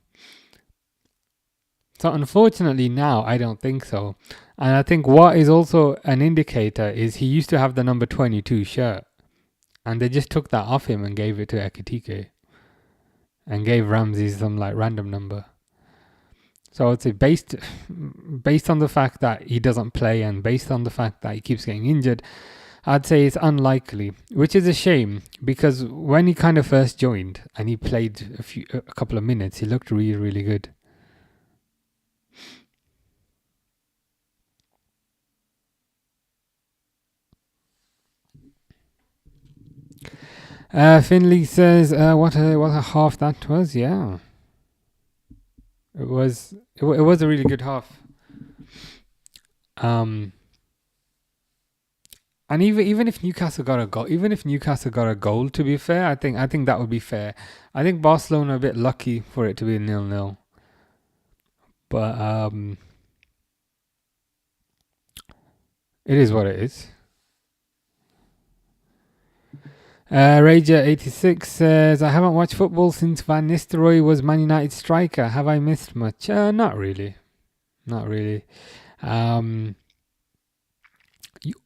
unfortunately now I don't think so. And I think what is also an indicator is he used to have the number 22 shirt, and they just took that off him and gave it to Ekitike and gave Ramsey some like random number. So I'd say based on the fact that he doesn't play and based on the fact that he keeps getting injured, I'd say it's unlikely, which is a shame because when he kind of first joined and he played a couple of minutes, he looked really, really good. Finley says, "What a half that was." Yeah, it was. It was a really good half. And even if Newcastle got a goal, to be fair, I think that would be fair. I think Barcelona a bit lucky for it to be 0-0, but it is what it is. Rager86 says, I haven't watched football since Van Nistelrooy was Man United striker. Have I missed much? Not really.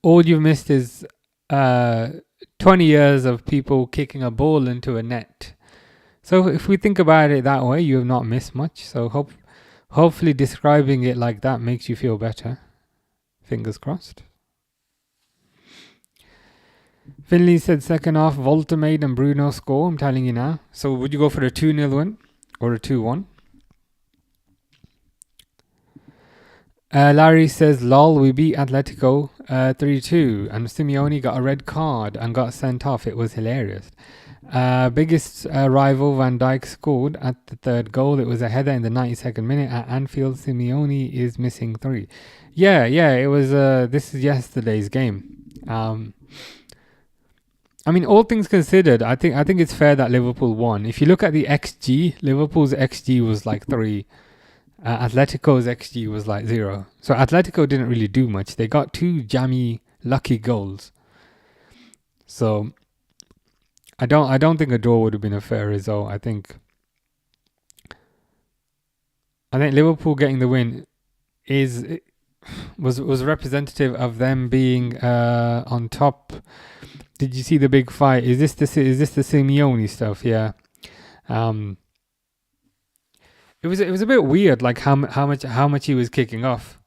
All you've missed is 20 years of people kicking a ball into a net. So if we think about it that way, you have not missed much. So hopefully describing it like that makes you feel better. Fingers crossed. Finley said second half, Volta made and Bruno score, I'm telling you now. So would you go for a 2-0 win or a 2-1? Larry says, lol, we beat Atletico 3-2 and Simeone got a red card and got sent off. It was hilarious. Biggest rival, Van Dijk scored at the third goal. It was a header in the 92nd minute at Anfield. Simeone is missing 3. Yeah, it was. This is yesterday's game. I mean, all things considered, I think it's fair that Liverpool won. If you look at the XG, Liverpool's XG was like 3. Atletico's XG was like 0. So Atletico didn't really do much. They got 2 jammy, lucky goals. So I don't think a draw would have been a fair result. I think Liverpool getting the win was representative of them being on top. Did you see the big fight? Is this the Simeone stuff? Yeah. It was a bit weird, like how much he was kicking off.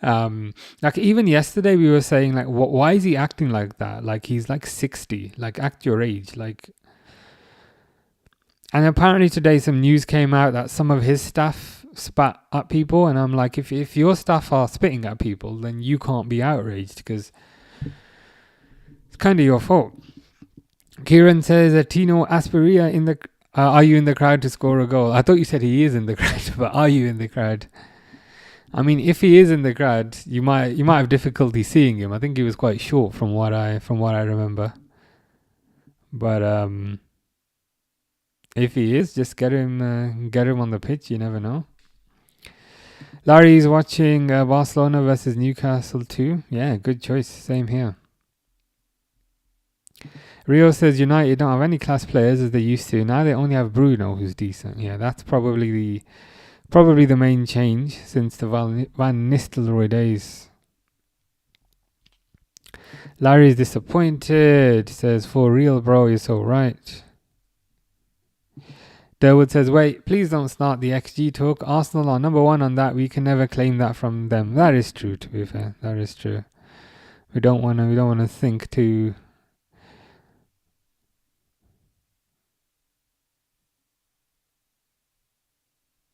Like even yesterday we were saying like, why is he acting like that? Like he's like 60. Like act your age. Like, and apparently today some news came out that some of his staff spat at people, and I'm like, if your staff are spitting at people, then you can't be outraged because it's kind of your fault. Kieran says, Tino Asperia in the. Are you in the crowd to score a goal? I thought you said he is in the crowd, but are you in the crowd? I mean, if he is in the crowd, you might have difficulty seeing him. I think he was quite short from what I remember. But if he is, just get him on the pitch. You never know. Larry's watching Barcelona versus Newcastle too. Yeah, good choice. Same here. Rio says United don't have any class players as they used to. Now they only have Bruno, who's decent. Yeah, that's probably the main change since the Van Nistelrooy days. Larry's disappointed. Says, for real, bro, you're so right. Derwood says, wait, please don't start the XG talk. Arsenal are number 1 on that. We can never claim that from them. That is true, to be fair. That is true. We don't want to think too.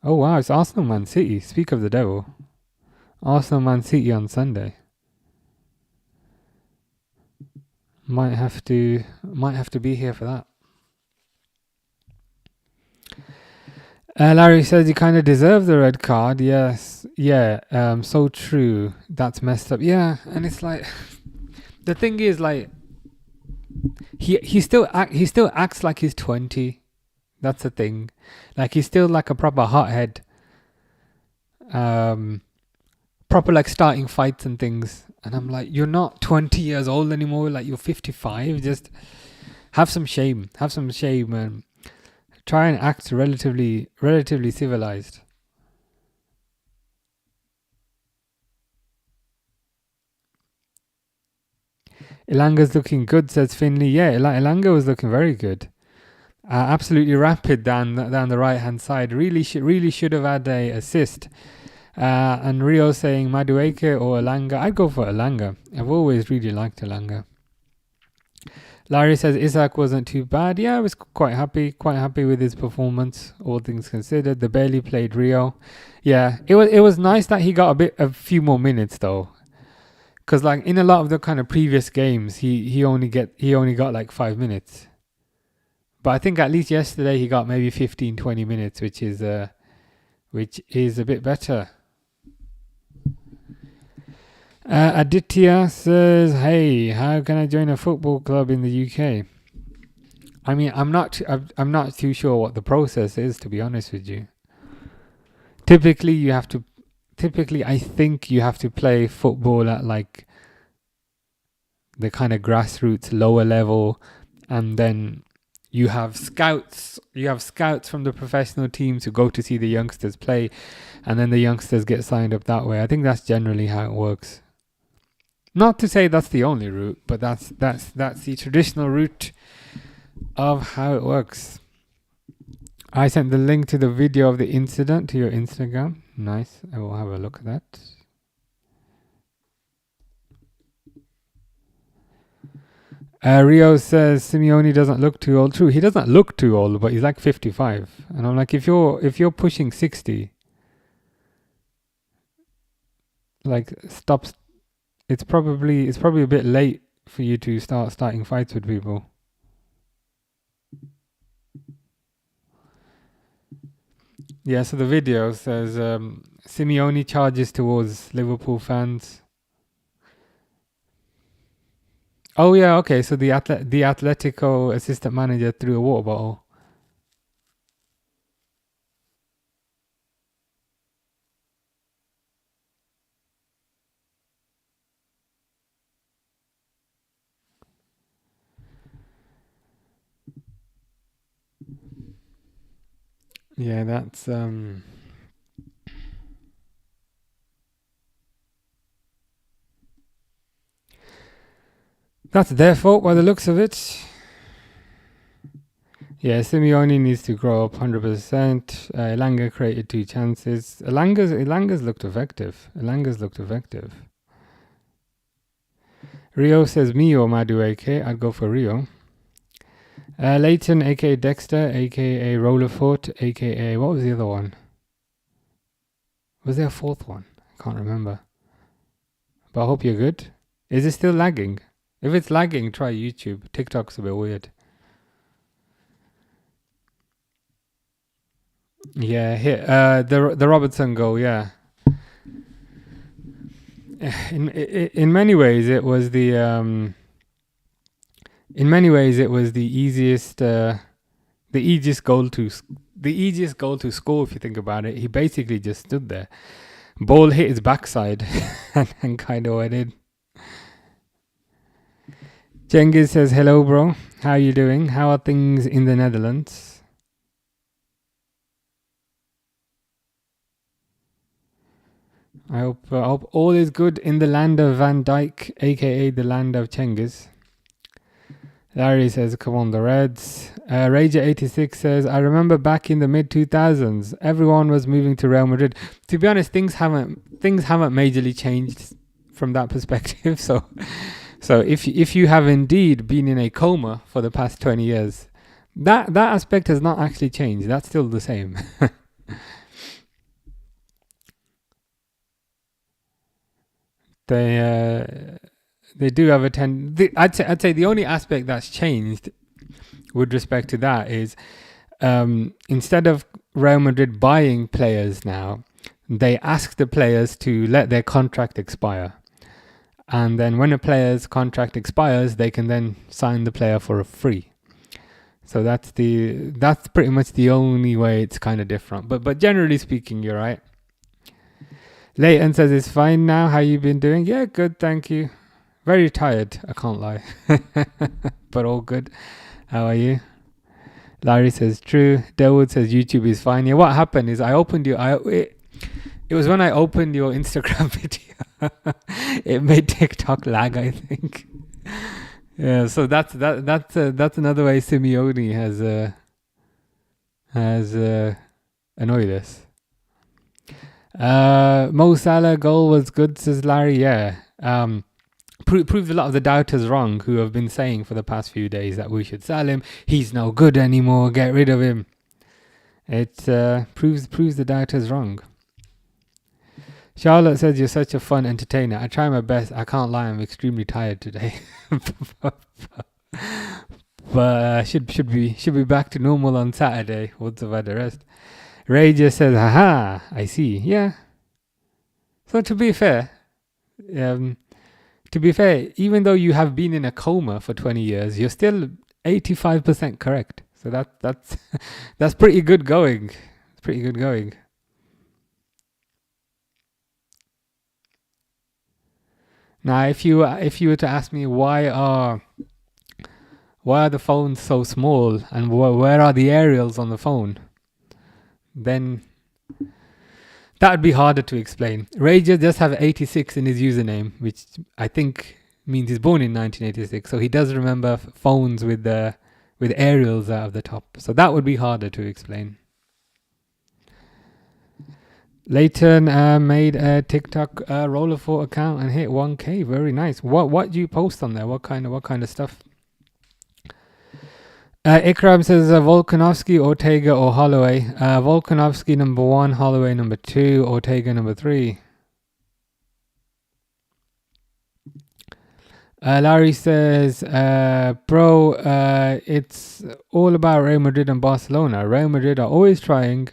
Oh wow, it's Arsenal Man City. Speak of the devil. Arsenal Man City on Sunday. Might have to be here for that. Larry says he kind of deserves the red card. Yes, yeah. So true. That's messed up. Yeah, and it's like the thing is like he still acts like he's 20. That's the thing. Like he's still like a proper hothead. Proper like starting fights and things. And I'm like, you're not 20 years old anymore. Like you're 55. Just have some shame. And try and act relatively civilized. Ilanga's looking good, says Finley. Yeah, Ilanga was looking very good. Absolutely rapid down the right hand side. Really should have had a assist. And Rio saying Madueke or Ilanga. I'd go for Ilanga. I've always really liked Ilanga. Larry says Isak wasn't too bad. Yeah, I was quite happy with his performance, all things considered. The barely played Rio. Yeah, it was nice that he got a few more minutes though, because like in a lot of the kind of previous games, he only got like 5 minutes. But I think at least yesterday he got maybe 15, 20 minutes, which is a bit better. Aditya says, "Hey, how can I join a football club in the UK?" I mean, I'm not too sure what the process is, to be honest with you. Typically, I think you have to play football at like the kind of grassroots lower level, and then you have scouts from the professional teams who go to see the youngsters play, and then the youngsters get signed up that way. I think that's generally how it works. Not to say that's the only route, but that's the traditional route of how it works. I sent the link to the video of the incident to your Instagram. Nice. I will have a look at that. Rio says Simeone doesn't look too old. True, he doesn't look too old, but he's like 55. And I'm like, if you're pushing 60, like stop. It's probably a bit late for you to starting fights with people. Yeah, so the video says Simeone charges towards Liverpool fans. Oh yeah, okay. So the Atletico assistant manager threw a water bottle. Yeah, that's their fault by the looks of it. Yeah, Simeone needs to grow up 100%. Elanga created 2 chances. Elanga's looked effective. Rio says me or Madu AK. I'd go for Rio. Leighton, aka Dexter, aka Rollerfoot, aka what was the other one? Was there a fourth one? I can't remember. But I hope you're good. Is it still lagging? If it's lagging, try YouTube. TikTok's a bit weird. Yeah, here the Robertson goal. Yeah. In many ways, it was the easiest goal to score. If you think about it, he basically just stood there. Ball hit his backside and kind of went in. Cengiz says, "Hello, bro. How are you doing? How are things in the Netherlands?" I hope all is good in the land of Van Dijk, aka the land of Cengiz. Larry says, "Come on, the Reds." Rager86 says, "I remember back in the mid 2000s, everyone was moving to Real Madrid." To be honest, things haven't majorly changed from that perspective. So if you have indeed been in a coma for the past 20 years, that aspect has not actually changed. That's still the same. They do have a I'd say the only aspect that's changed with respect to that is instead of Real Madrid buying players now, they ask the players to let their contract expire. And then when a player's contract expires, they can then sign the player for a free. So that's pretty much the only way it's kind of different. But generally speaking, you're right. Leighton says it's fine now. How you been doing? Yeah, good, thank you. Very tired, I can't lie. But all good. How are you? Larry says true. Delwood says YouTube is fine. Yeah, what happened is it was when I opened your Instagram video. It made TikTok lag, I think. Yeah, so that's another way Simeone has annoyed us. Mo Salah goal was good, says Larry. Yeah. Proves a lot of the doubters wrong who have been saying for the past few days that we should sell him. He's no good anymore. Get rid of him. It proves the doubters wrong. Charlotte says you're such a fun entertainer. I try my best. I can't lie. I'm extremely tired today. But should be back to normal on Saturday once I've had the rest. Ray just says, haha, I see. Yeah. So to be fair, even though you have been in a coma for 20 years, you're still 85% correct. So that's that's pretty good going. It's pretty good going. Now, if you were to ask me why are the phones so small and where are the aerials on the phone, then that would be harder to explain. Rager does have 86 in his username, which I think means he's born in 1986. So he does remember phones with aerials out of the top. So that would be harder to explain. Leighton made a TikTok Roller4 account and hit 1K. Very nice. What do you post on there? What kind of stuff? Ikram says Volkanovski, Ortega, or Holloway. Volkanovski number 1, Holloway number 2, Ortega number 3. Larry says, bro, it's all about Real Madrid and Barcelona. Real Madrid are always trying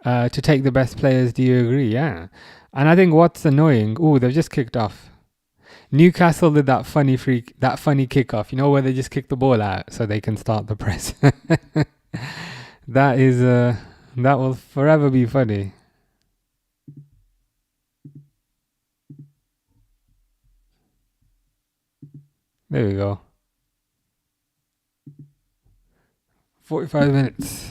to take the best players. Do you agree? Yeah. And I think what's annoying, they've just kicked off. Newcastle did that funny kickoff, where they just kick the ball out so they can start the press. That will forever be funny. There we go. 45 minutes.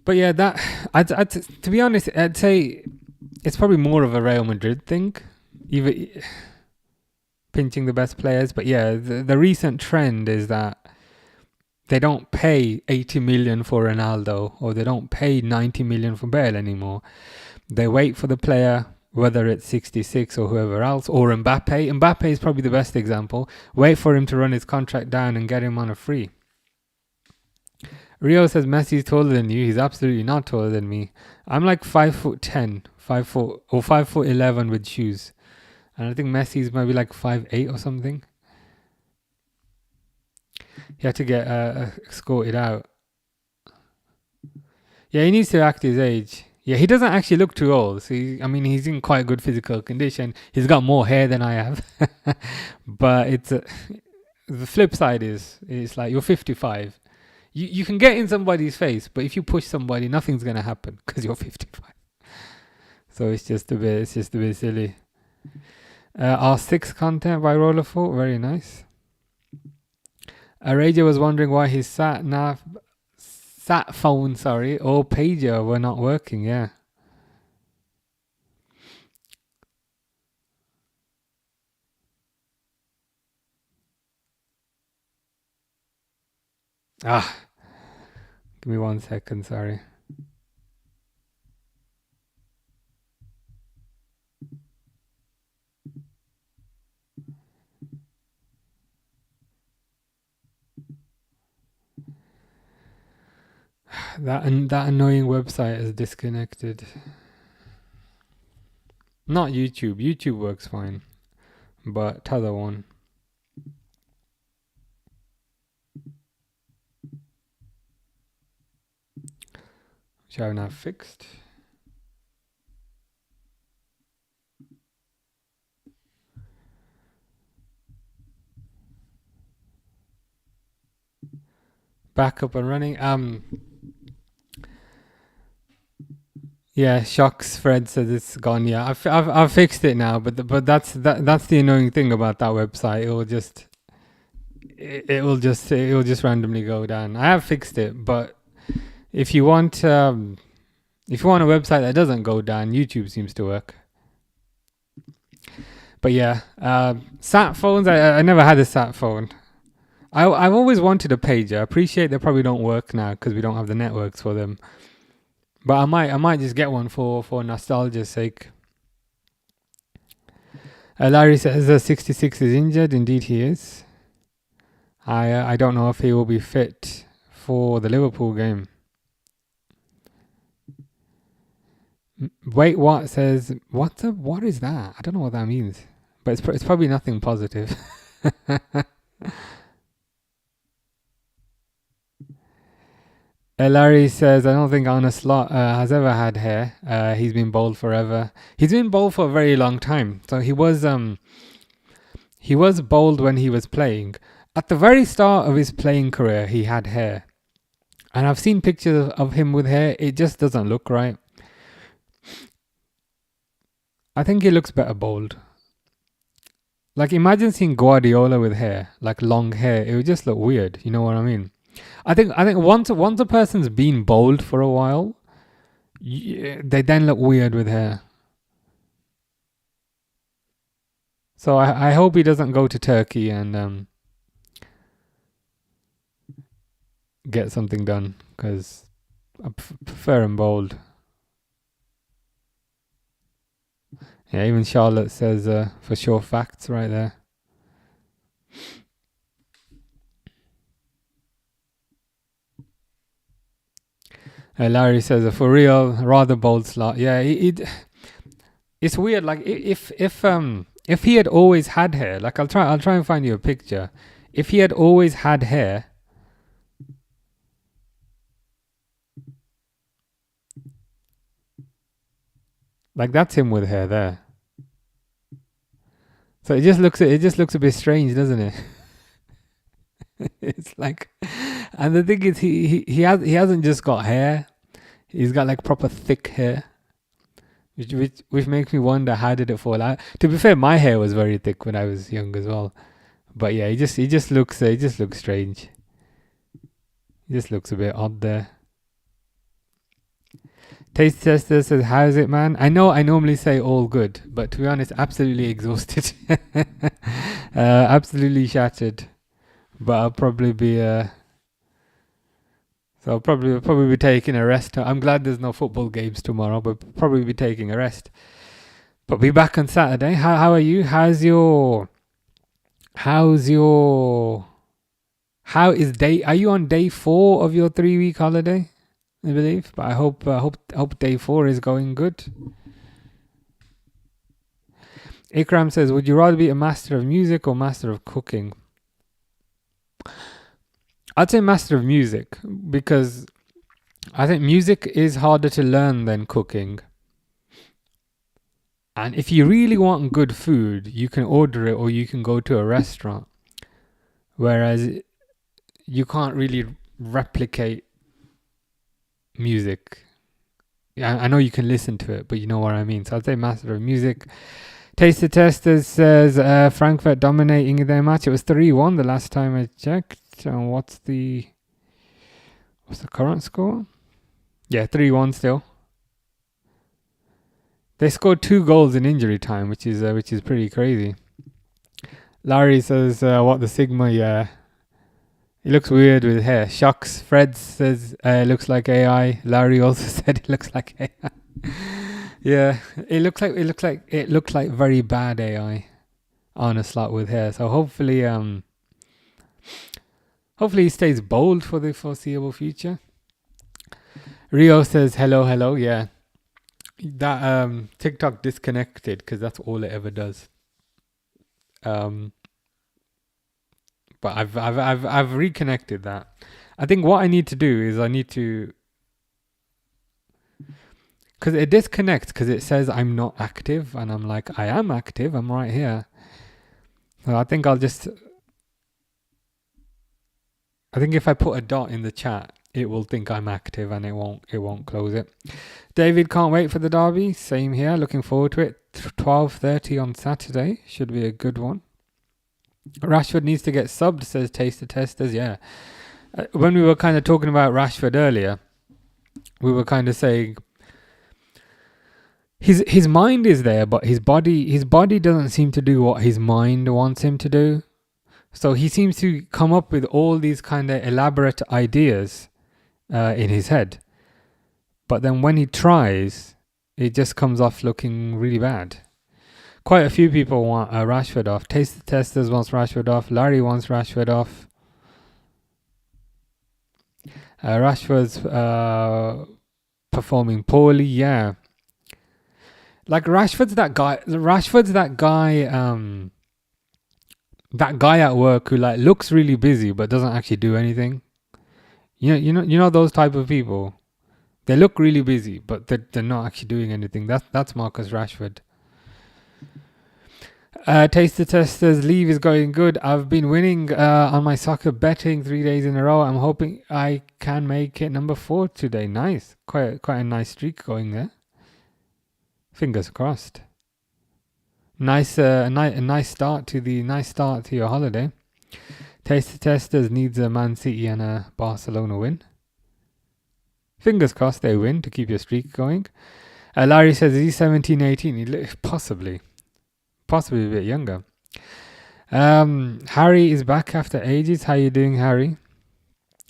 But yeah, to be honest, I'd say it's probably more of a Real Madrid thing, even pinching the best players. But yeah, the recent trend is that they don't pay 80 million for Ronaldo, or they don't pay 90 million for Bale anymore. They wait for the player, whether it's 66 or whoever else, or Mbappe. Mbappe is probably the best example. Wait for him to run his contract down and get him on a free. Rio says Messi's taller than you. He's absolutely not taller than me. I'm like 5'10", 5'11" with shoes, and I think Messi's maybe like 5'8" or something. He had to get escorted out. Yeah, he needs to act his age. Yeah, he doesn't actually look too old. So he's in quite good physical condition. He's got more hair than I have. But it's the flip side is like you're 55. You can get in somebody's face, but if you push somebody, nothing's gonna happen because you're 55. So it's just a bit silly. R6 content by Roller4, very nice. Araja was wondering why his sat phone, or pager were not working. Yeah. Give me 1 second, sorry. That annoying website is disconnected. Not YouTube. YouTube works fine, but t'other one. Shall I now fixed? Back up and running. Yeah, Shocks Fred says it's gone. Yeah, I've fixed it now, but that's the annoying thing about that website. It will just randomly go down. I have fixed it, but if you want a website that doesn't go down, YouTube seems to work. But yeah, sat phones. I never had a sat phone. I've always wanted a pager. I appreciate they probably don't work now because we don't have the networks for them. But I might just get one for nostalgia's sake. Larry says 66 is injured. Indeed, he is. I don't know if he will be fit for the Liverpool game. Wait, what says what is that? I don't know what that means, but it's probably nothing positive. Larry says, I don't think Arne Slot has ever had hair. He's been bald forever. He's been bald for a very long time. So he was bald when he was playing. At the very start of his playing career, he had hair. And I've seen pictures of him with hair. It just doesn't look right. I think he looks better bald. Like, imagine seeing Guardiola with hair, like long hair. It would just look weird. You know what I mean? I think once a person's been bald for a while, they then look weird with hair. So I hope he doesn't go to Turkey and get something done, because I prefer him bald. Yeah, even Charlotte says for sure facts right there. Larry says for real, rather bold slot. Yeah, it's weird. Like if he had always had hair, like I'll try and find you a picture. If he had always had hair, like that's him with hair there. So it just looks a bit strange, doesn't it? It's like, and the thing is, he hasn't just got hair; he's got like proper thick hair, which makes me wonder, how did it fall out? To be fair, my hair was very thick when I was young as well, but yeah, he just looks strange. He just looks a bit odd there. Taste Tester says, how's it, man? I know I normally say all good, but to be honest, absolutely exhausted. Absolutely shattered. But I'll probably be so I'll probably be taking a rest. I'm glad there's no football games tomorrow, but probably be taking a rest. But be back on Saturday. How are you? How is are you on day 4 of your 3-week holiday? I believe, but I hope day 4 is going good. Ikram says, would you rather be a master of music or master of cooking? I'd say master of music, because I think music is harder to learn than cooking. And if you really want good food, you can order it or you can go to a restaurant. Whereas you can't really replicate music. Yeah, I know you can listen to it, but you know what I mean. So I'd say master of music. Taste the Testers says Frankfurt dominating their match. It was 3-1 the last time I checked. And what's the current score? Yeah, 3-1 still. They scored 2 goals in injury time, which is pretty crazy. Larry says what the Sigma, yeah. It looks weird with hair. Shocks. Fred says looks like AI. Larry also said it looks like AI. Yeah, it looked like very bad AI on a slot with hair. So hopefully he stays bold for the foreseeable future. Rio says hello. Yeah, that TikTok disconnected because that's all it ever does. But I've reconnected that. I think what I need to do is because it disconnects because it says I'm not active, and I'm like, I am active. I'm right here. So I think if I put a dot in the chat, it will think I'm active and it won't close it. David can't wait for the derby. Same here. Looking forward to it. 12:30 on Saturday. Should be a good one. Rashford needs to get subbed, says Taster Testers. Yeah. When we were kind of talking about Rashford earlier, we were kind of saying his mind is there, but his body doesn't seem to do what his mind wants him to do. So he seems to come up with all these kind of elaborate ideas in his head. But then when he tries, it just comes off looking really bad. Quite a few people want Rashford off. Taste the Testers wants Rashford off. Larry wants Rashford off. Rashford's performing poorly. Yeah, like Rashford's that guy. That guy at work who like looks really busy but doesn't actually do anything. You know those type of people. They look really busy, but they're not actually doing anything. That's Marcus Rashford. Taste the Testers, leave is going good. I've been winning on my soccer betting 3 days in a row. I'm hoping I can make it number 4 today. Nice. Quite a nice streak going there. Fingers crossed. Nice start to your holiday. Taste the Testers needs a Man City and a Barcelona win. Fingers crossed they win to keep your streak going. Larry says he's 17, 18. Possibly a bit younger. Harry is back after ages. How you doing, Harry?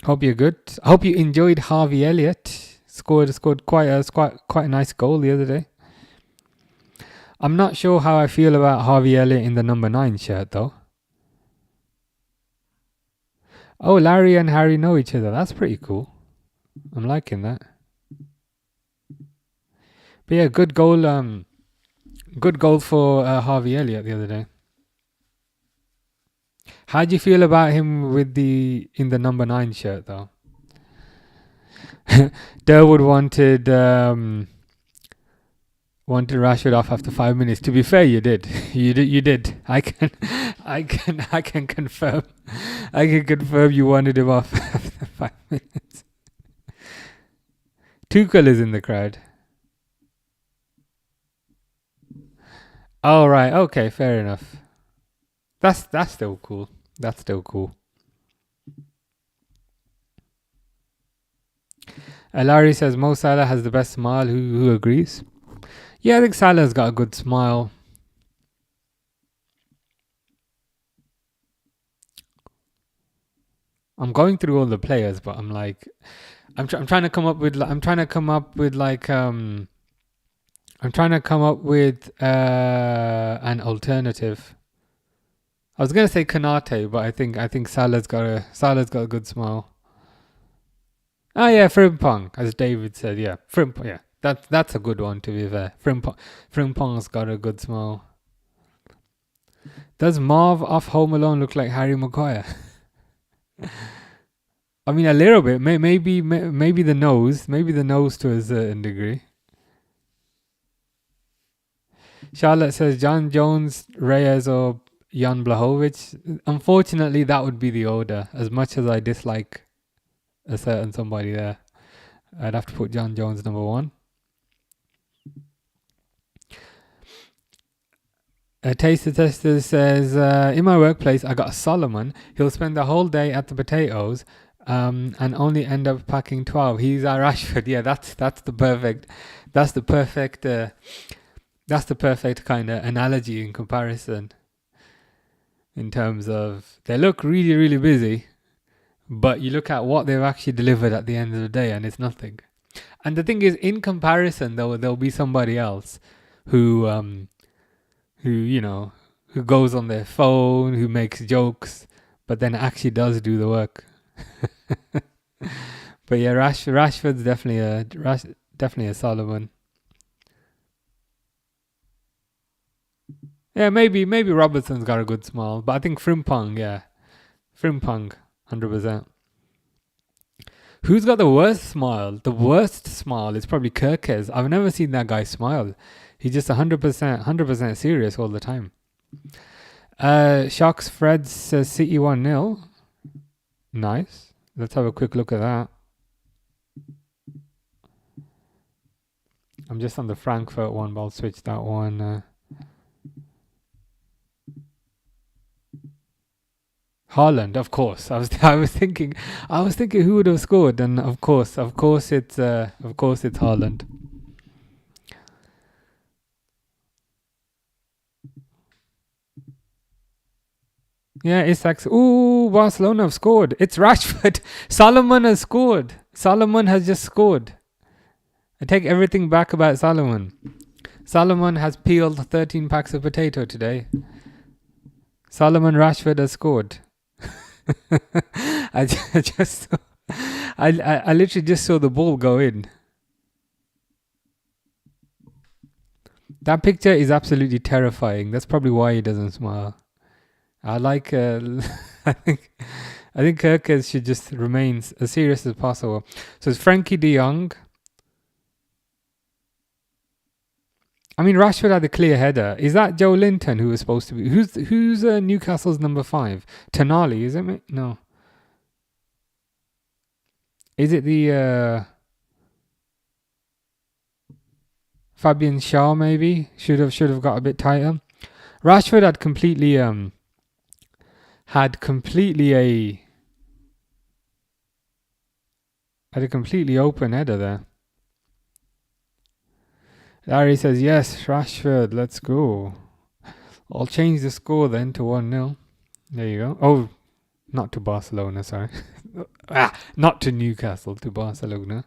Hope you're good. I hope you enjoyed Harvey Elliott. Scored quite a nice goal the other day. I'm not sure how I feel about Harvey Elliott in the number 9 shirt though. Oh, Larry and Harry know each other. That's pretty cool. I'm liking that. But yeah, good goal for Harvey Elliott the other day. How do you feel about him in the number 9 shirt though? Durwood wanted Rashford off after 5 minutes. To be fair, you did. You did. I can confirm. I can confirm you wanted him off after 5 minutes. Tuchel is in the crowd. Oh right, okay, fair enough. That's still cool. That's still cool. Larry says Mo Salah has the best smile. Who agrees? Yeah, I think Salah's got a good smile. I'm going through all the players, but I'm like, I'm trying to come up with an alternative. I was gonna say Kanate, but I think Salah's got a good smile. Oh yeah, Frimpong, as David said. Yeah, Frimpong. Yeah, that's a good one to be fair. Frimpong's got a good smile. Does Marv off Home Alone look like Harry Maguire? I mean, a little bit. Maybe the nose. Maybe the nose to a certain degree. Charlotte says John Jones, Reyes, or Jan Blachowicz. Unfortunately, that would be the order. As much as I dislike a certain somebody there, I'd have to put John Jones number 1. Taste the Tester says, in my workplace, I got a Solomon. He'll spend the whole day at the potatoes and only end up packing 12. He's our Rashford. Yeah, that's the perfect kind of analogy in comparison. In terms of, they look really, really busy, but you look at what they've actually delivered at the end of the day and it's nothing. And the thing is, in comparison, there'll be somebody else who goes on their phone, who makes jokes, but then actually does do the work. But yeah, Rashford's definitely a Solomon. Yeah, maybe Robertson's got a good smile, but I think Frimpong, 100%. Who's got the worst smile? The worst smile is probably Kirkes. I've never seen that guy smile. He's just 100% serious all the time. Shocks Fred says City 1-0. Nice. Let's have a quick look at that. I'm just on the Frankfurt one, but I'll switch that one. Haaland, of course. I was thinking who would have scored, and of course it's Haaland. Yeah, Isak's. Ooh, Barcelona have scored. It's Rashford. Solomon has scored. Solomon has just scored. I take everything back about Solomon. Solomon has peeled 13 packs of potato today. Solomon Rashford has scored. I just I literally just saw the ball go in. That picture is absolutely terrifying. That's probably why he doesn't smile. I like. I think Kirkes should just remain as serious as possible. So it's Frankie De Jong. I mean, Rashford had a clear header. Is that Joe Linton who was supposed to be? Who's Newcastle's number 5? Tonali, is it? No. Is it the Fabian Shaw? Maybe should have got a bit tighter. Rashford had completely a completely open header there. Larry says yes, Rashford. Let's go. I'll change the score then to 1-0. There you go. Oh, not to Barcelona, sorry. Not to Newcastle, to Barcelona.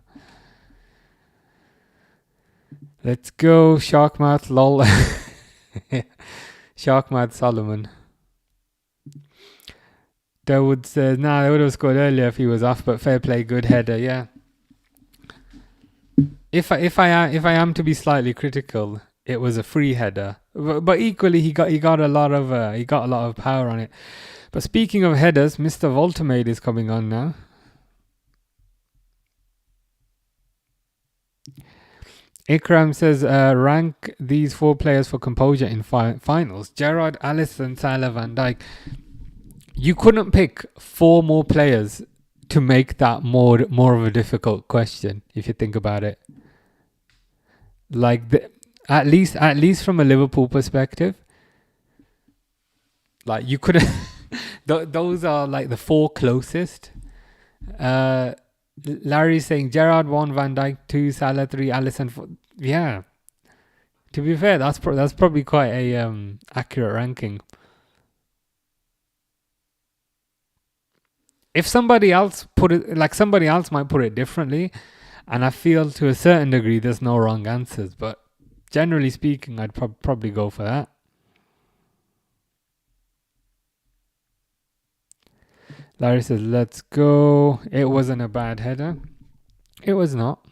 Let's go, Sharkmouth, lol. Sharkmouth Solomon. Dawood says, they would have scored earlier if he was off, but fair play, good header, yeah. If I am to be slightly critical, it was a free header, but equally he got a lot of power on it. But speaking of headers, Mr. Voltamade is coming on now. Ikram says, rank these 4 players for composure in finals. Gerrard, Alisson, Salah, Van Dijk. You couldn't pick 4 more players to make that more of a difficult question, if you think about it. Like, at least from a Liverpool perspective, like you could those are like the 4 closest. Larry's saying Gerrard 1, Van Dijk 2, Salah 3, Alisson 4. Yeah. To be fair, that's probably quite a accurate ranking. If somebody else somebody else might put it differently, and I feel to a certain degree there's no wrong answers, but generally speaking, I'd probably go for that. Larry says, let's go. It wasn't a bad header. It was not.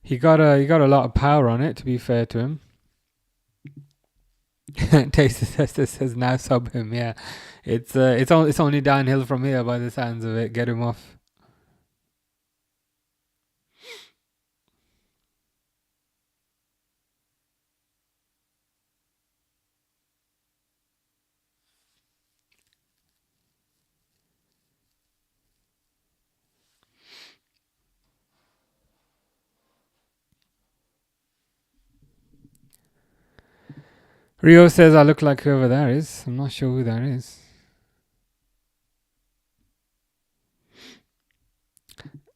He got a lot of power on it, to be fair to him. Taster says now sub him, yeah. It's only downhill from here by the sounds of it. Get him off. Rio says I look like whoever that is. I'm not sure who that is.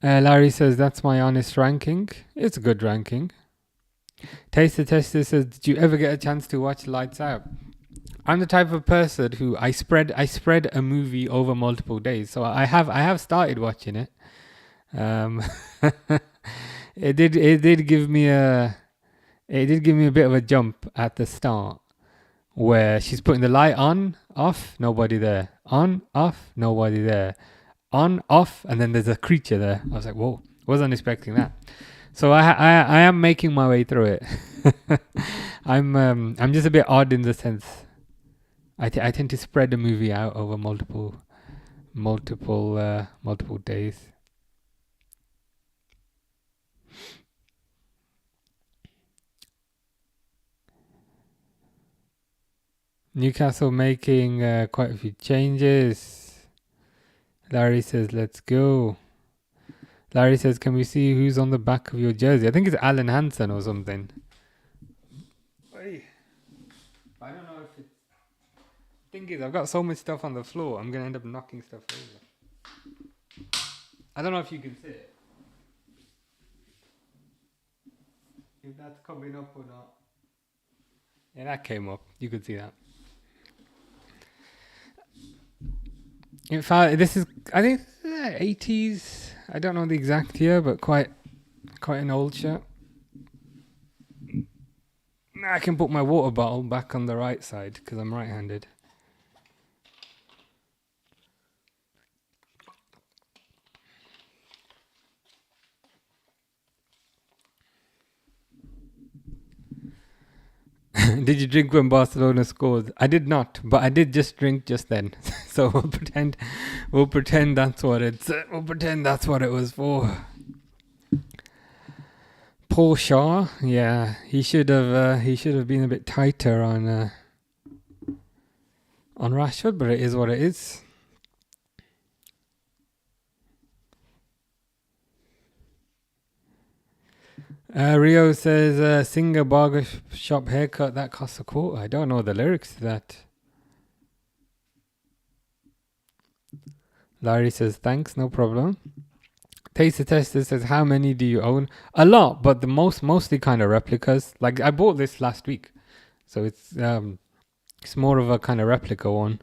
Larry says that's my honest ranking. It's a good ranking. Taster says, did you ever get a chance to watch Lights Out? I'm the type of person who I spread a movie over multiple days. So I have started watching it. It did give me a bit of a jump at the start, where she's putting the light on, off, nobody there. On, off, nobody there. On, off, and then there's a creature there. I was like, whoa, wasn't expecting that. So I am making my way through it. I'm just a bit odd in the sense I tend to spread the movie out over multiple days. Newcastle making quite a few changes. Larry says, let's go. Larry says, can we see who's on the back of your jersey? I think it's Alan Hansen or something. Hey. I don't know if it's... Thing is, I've got so much stuff on the floor, I'm going to end up knocking stuff over. I don't know if you can see it. If that's coming up or not. Yeah, that came up. You could see that. In fact, this is, I think, 80s. I don't know the exact year, but quite an old shirt. I can put my water bottle back on the right side because I'm right-handed. Did you drink when Barcelona scored? I did not, but I did just drink just then. So we'll pretend that's what it was for. Paul Shaw, yeah, he should have been a bit tighter on Rashford, but it is what it is. Rio says, Singer barber shop haircut that costs a quarter. I don't know the lyrics to that. Larry says, thanks, no problem. Taster Tester says, how many do you own? A lot, but the mostly kind of replicas. Like, I bought this last week, so it's more of a kind of replica one.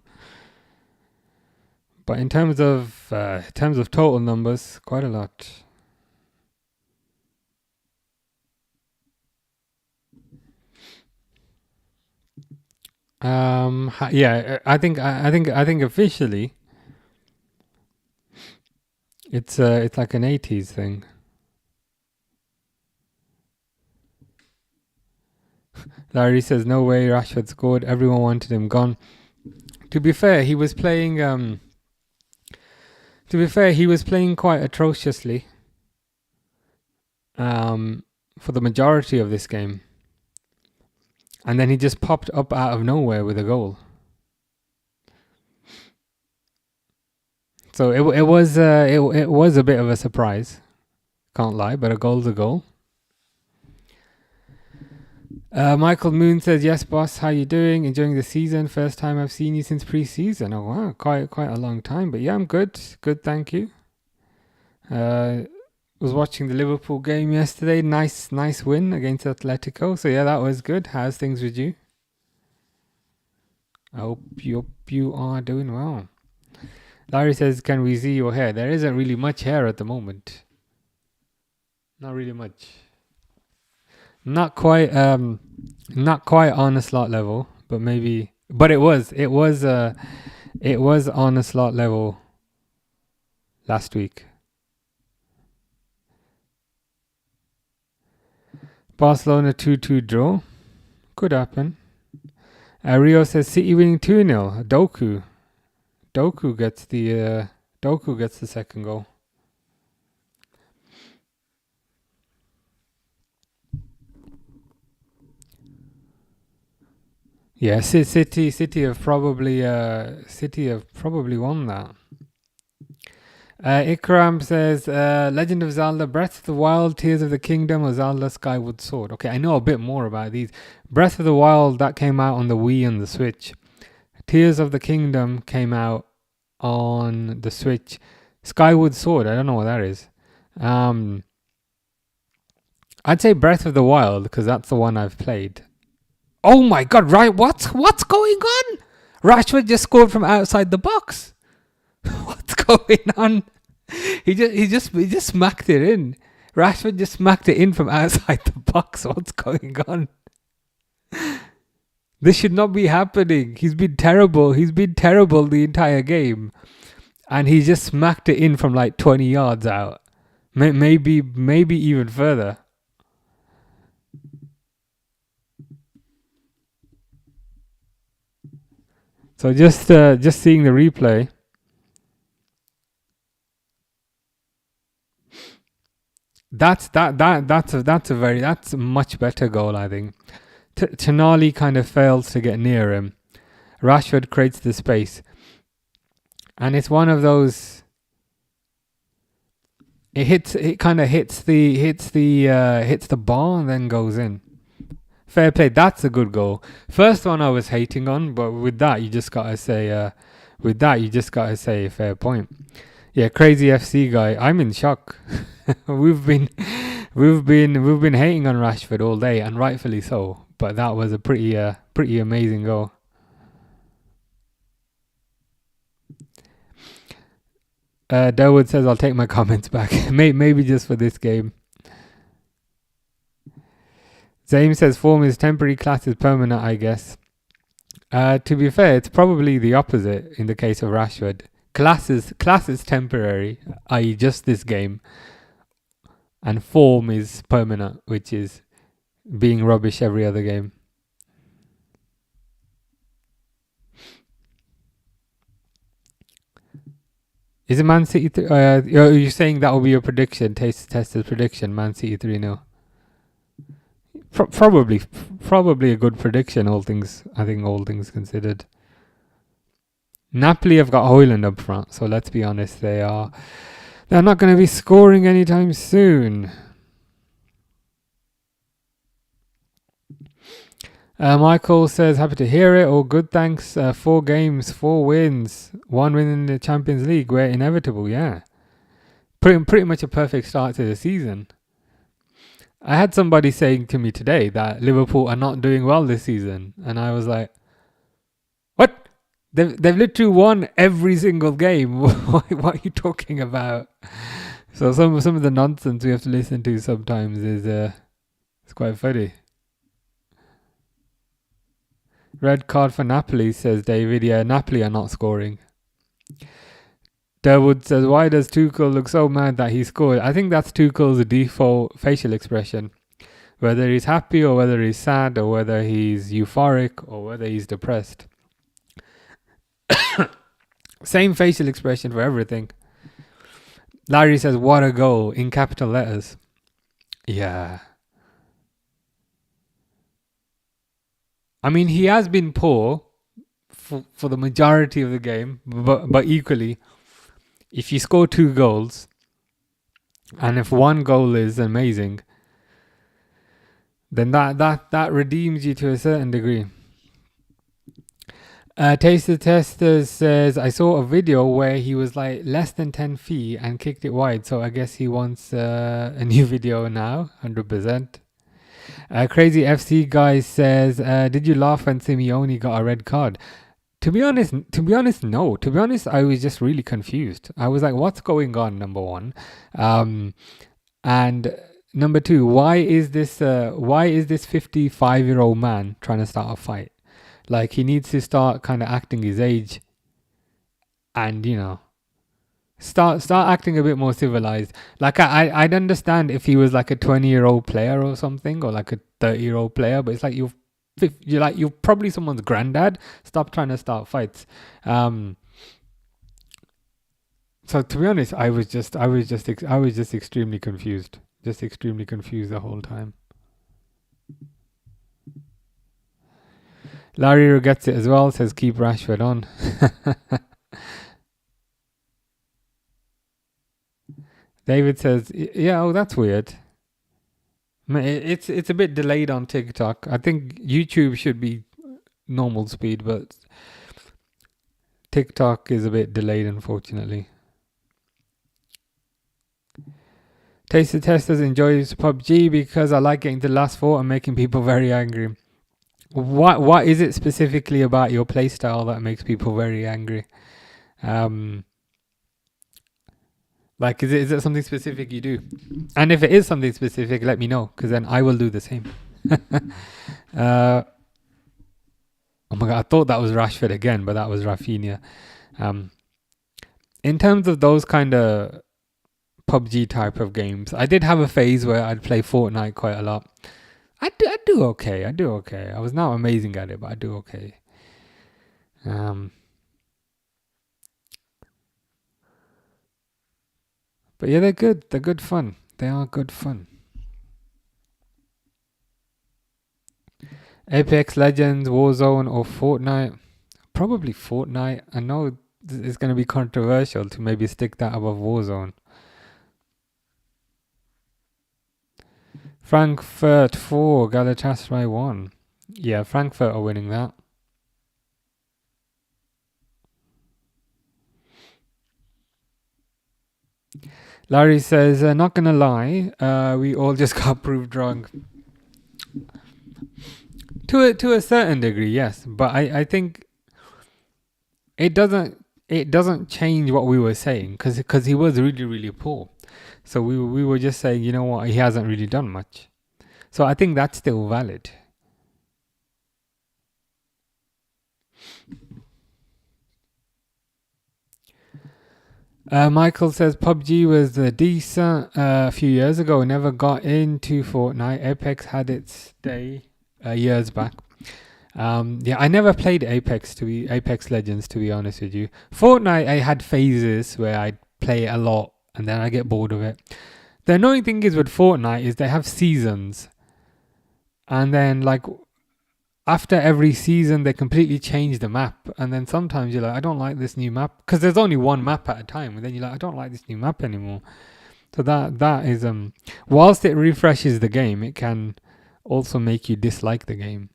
But in terms of total numbers, quite a lot. Yeah, I think officially it's like an 80s thing. Larry says, no way Rashford scored. Everyone wanted him gone. To be fair, he was playing quite atrociously for the majority of this game. And then he just popped up out of nowhere with a goal. So it was a bit of a surprise. Can't lie, but a goal's a goal. Michael Moon says, yes, boss, how you doing? Enjoying the season? First time I've seen you since pre-season. Oh, wow, quite a long time. But yeah, I'm good. Good, thank you. Was watching the Liverpool game yesterday. Nice win against Atletico. So yeah, that was good. How's things with you? I hope you are doing well. Larry says, can we see your hair? There isn't really much hair at the moment. Not really much. Not quite on a slot level, but maybe. But it was on a slot level last week. Barcelona 2-2 draw. Could happen. Rio says City winning 2-0. Doku gets the second goal. Yeah, City have probably won that. Ikram says, Legend of Zelda, Breath of the Wild, Tears of the Kingdom, or Zelda Skyward Sword. Okay, I know a bit more about these. Breath of the Wild, that came out on the Wii and the Switch. Tears of the Kingdom came out on the Switch. Skyward Sword, I don't know what that is. I'd say Breath of the Wild, because that's the one I've played. Oh my god, right, what's going on? Rashford just scored from outside the box. What's going on? He just smacked it in. Rashford just smacked it in from outside the box. What's going on? This should not be happening. He's been terrible the entire game. And he just smacked it in from like 20 yards out. Maybe even further. So just seeing the replay. That's a much better goal, I think. Tonali kind of fails to get near him. Rashford creates the space, and it's one of those. It hits the bar and then goes in. Fair play. That's a good goal. First one I was hating on, but with that you just gotta say fair point. Yeah, crazy FC guy. I'm in shock. We've been hating on Rashford all day, and rightfully so. But that was a pretty amazing goal. Derwood says, I'll take my comments back. Maybe just for this game. Zaim says, form is temporary, class is permanent, I guess. To be fair, it's probably the opposite in the case of Rashford. Class is temporary, i.e. just this game. And form is permanent, which is being rubbish every other game. Is it Man City? You're saying that will be your prediction, Tester's prediction, Man City 3-0. Probably a good prediction. All things considered. Napoli have got Højlund up front, so let's be honest, they're not going to be scoring anytime soon. Michael says, happy to hear it. All good, thanks. 4 games, 4 wins, 1 win in the Champions League. We're inevitable, yeah. Pretty much a perfect start to the season. I had somebody saying to me today that Liverpool are not doing well this season, and I was like, what? They've literally won every single game. What are you talking about? So some of the nonsense we have to listen to sometimes is it's quite funny. Red card for Napoli, says David. Yeah, Napoli are not scoring. Derwood says, why does Tuchel look so mad that he scored? I think that's Tuchel's default facial expression. Whether he's happy or whether he's sad or whether he's euphoric or whether he's depressed. Same facial expression for everything. Larry says, what a goal, in capital letters. Yeah. I mean, he has been poor for the majority of the game, but equally, if you score 2 goals, and if 1 goal is amazing, then that redeems you to a certain degree. Taster Tester says, I saw a video where he was like less than 10 feet and kicked it wide, so I guess he wants a new video now, 100%. Crazy FC guy says, did you laugh when Simeone got a red card? To be honest, no. To be honest, I was just really confused. I was like, what's going on, number one? And number two, why is this 55-year-old man trying to start a fight? Like, he needs to start kind of acting his age and, start acting a bit more civilized. Like, I'd understand if he was like a 20-year-old player or something, or like a 30-year-old player, but it's like you're probably someone's granddad. Stop trying to start fights. So to be honest, I was just extremely confused. Just extremely confused the whole time. Larry gets it as well, says keep Rashford on. David says, yeah, oh, that's weird. It's a bit delayed on TikTok. I think YouTube should be normal speed, but TikTok is a bit delayed, unfortunately. Taster Testers enjoys PUBG because I like getting to the last 4 and making people very angry. What is it specifically about your playstyle that makes people very angry? Like, is it something specific you do? And if it is something specific, let me know, because then I will do the same. Oh my god, I thought that was Rashford again, but that was Rafinha. In terms of those kind of PUBG type of games, I did have a phase where I'd play Fortnite quite a lot. I do okay. I was not amazing at it, but I do okay. But yeah, they're good. They're good fun. They are good fun. Apex Legends, Warzone, or Fortnite? Probably Fortnite. I know it's going to be controversial to maybe stick that above Warzone. Frankfurt 4, Galatasaray 1. Yeah, Frankfurt are winning that. Larry says, not gonna lie, we all just got proved wrong. To a certain degree, yes, but I think it doesn't. it doesn't change what we were saying because he was really, really poor. So we were just saying, you know what, he hasn't really done much. So I think that's still valid. Michael says PUBG was decent a few years ago. Never got into Fortnite. Apex had its day years back. Yeah, I never played Apex Legends, to be honest with you. Fortnite, I had phases where I'd play a lot and then I get bored of it. The annoying thing is with Fortnite is they have seasons, and then like after every season they completely change the map, and then sometimes you're like, I don't like this new map, because there's only one map at a time, and then you're like, I don't like this new map anymore. So that is whilst it refreshes the game, it can also make you dislike the game.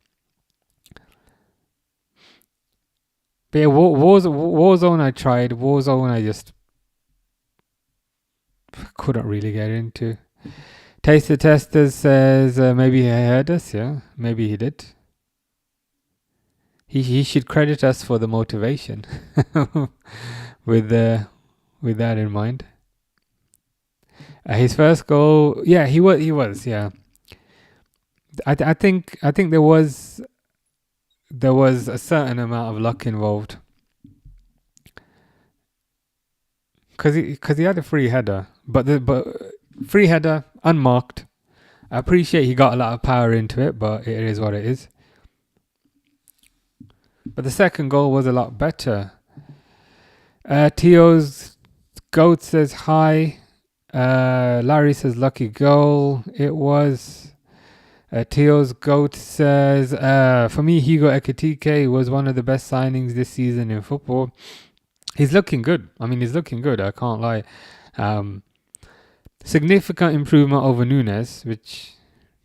But yeah, Warzone I tried. Warzone I just couldn't really get into. Taster Tester says maybe he heard us. Yeah, maybe he did. He should credit us for the motivation with that in mind. His first goal, yeah, he was, yeah. I think there was a certain amount of luck involved, because he had a free header, but free header unmarked. I appreciate he got a lot of power into it, but it is what it is. But the second goal was a lot better. Tio's Goat says hi. Larry says lucky goal. It was. Tio's Goat says, for me, Hugo Ekitike was one of the best signings this season in football. He's looking good. I mean, he's looking good. I can't lie. Significant improvement over Nunes, which,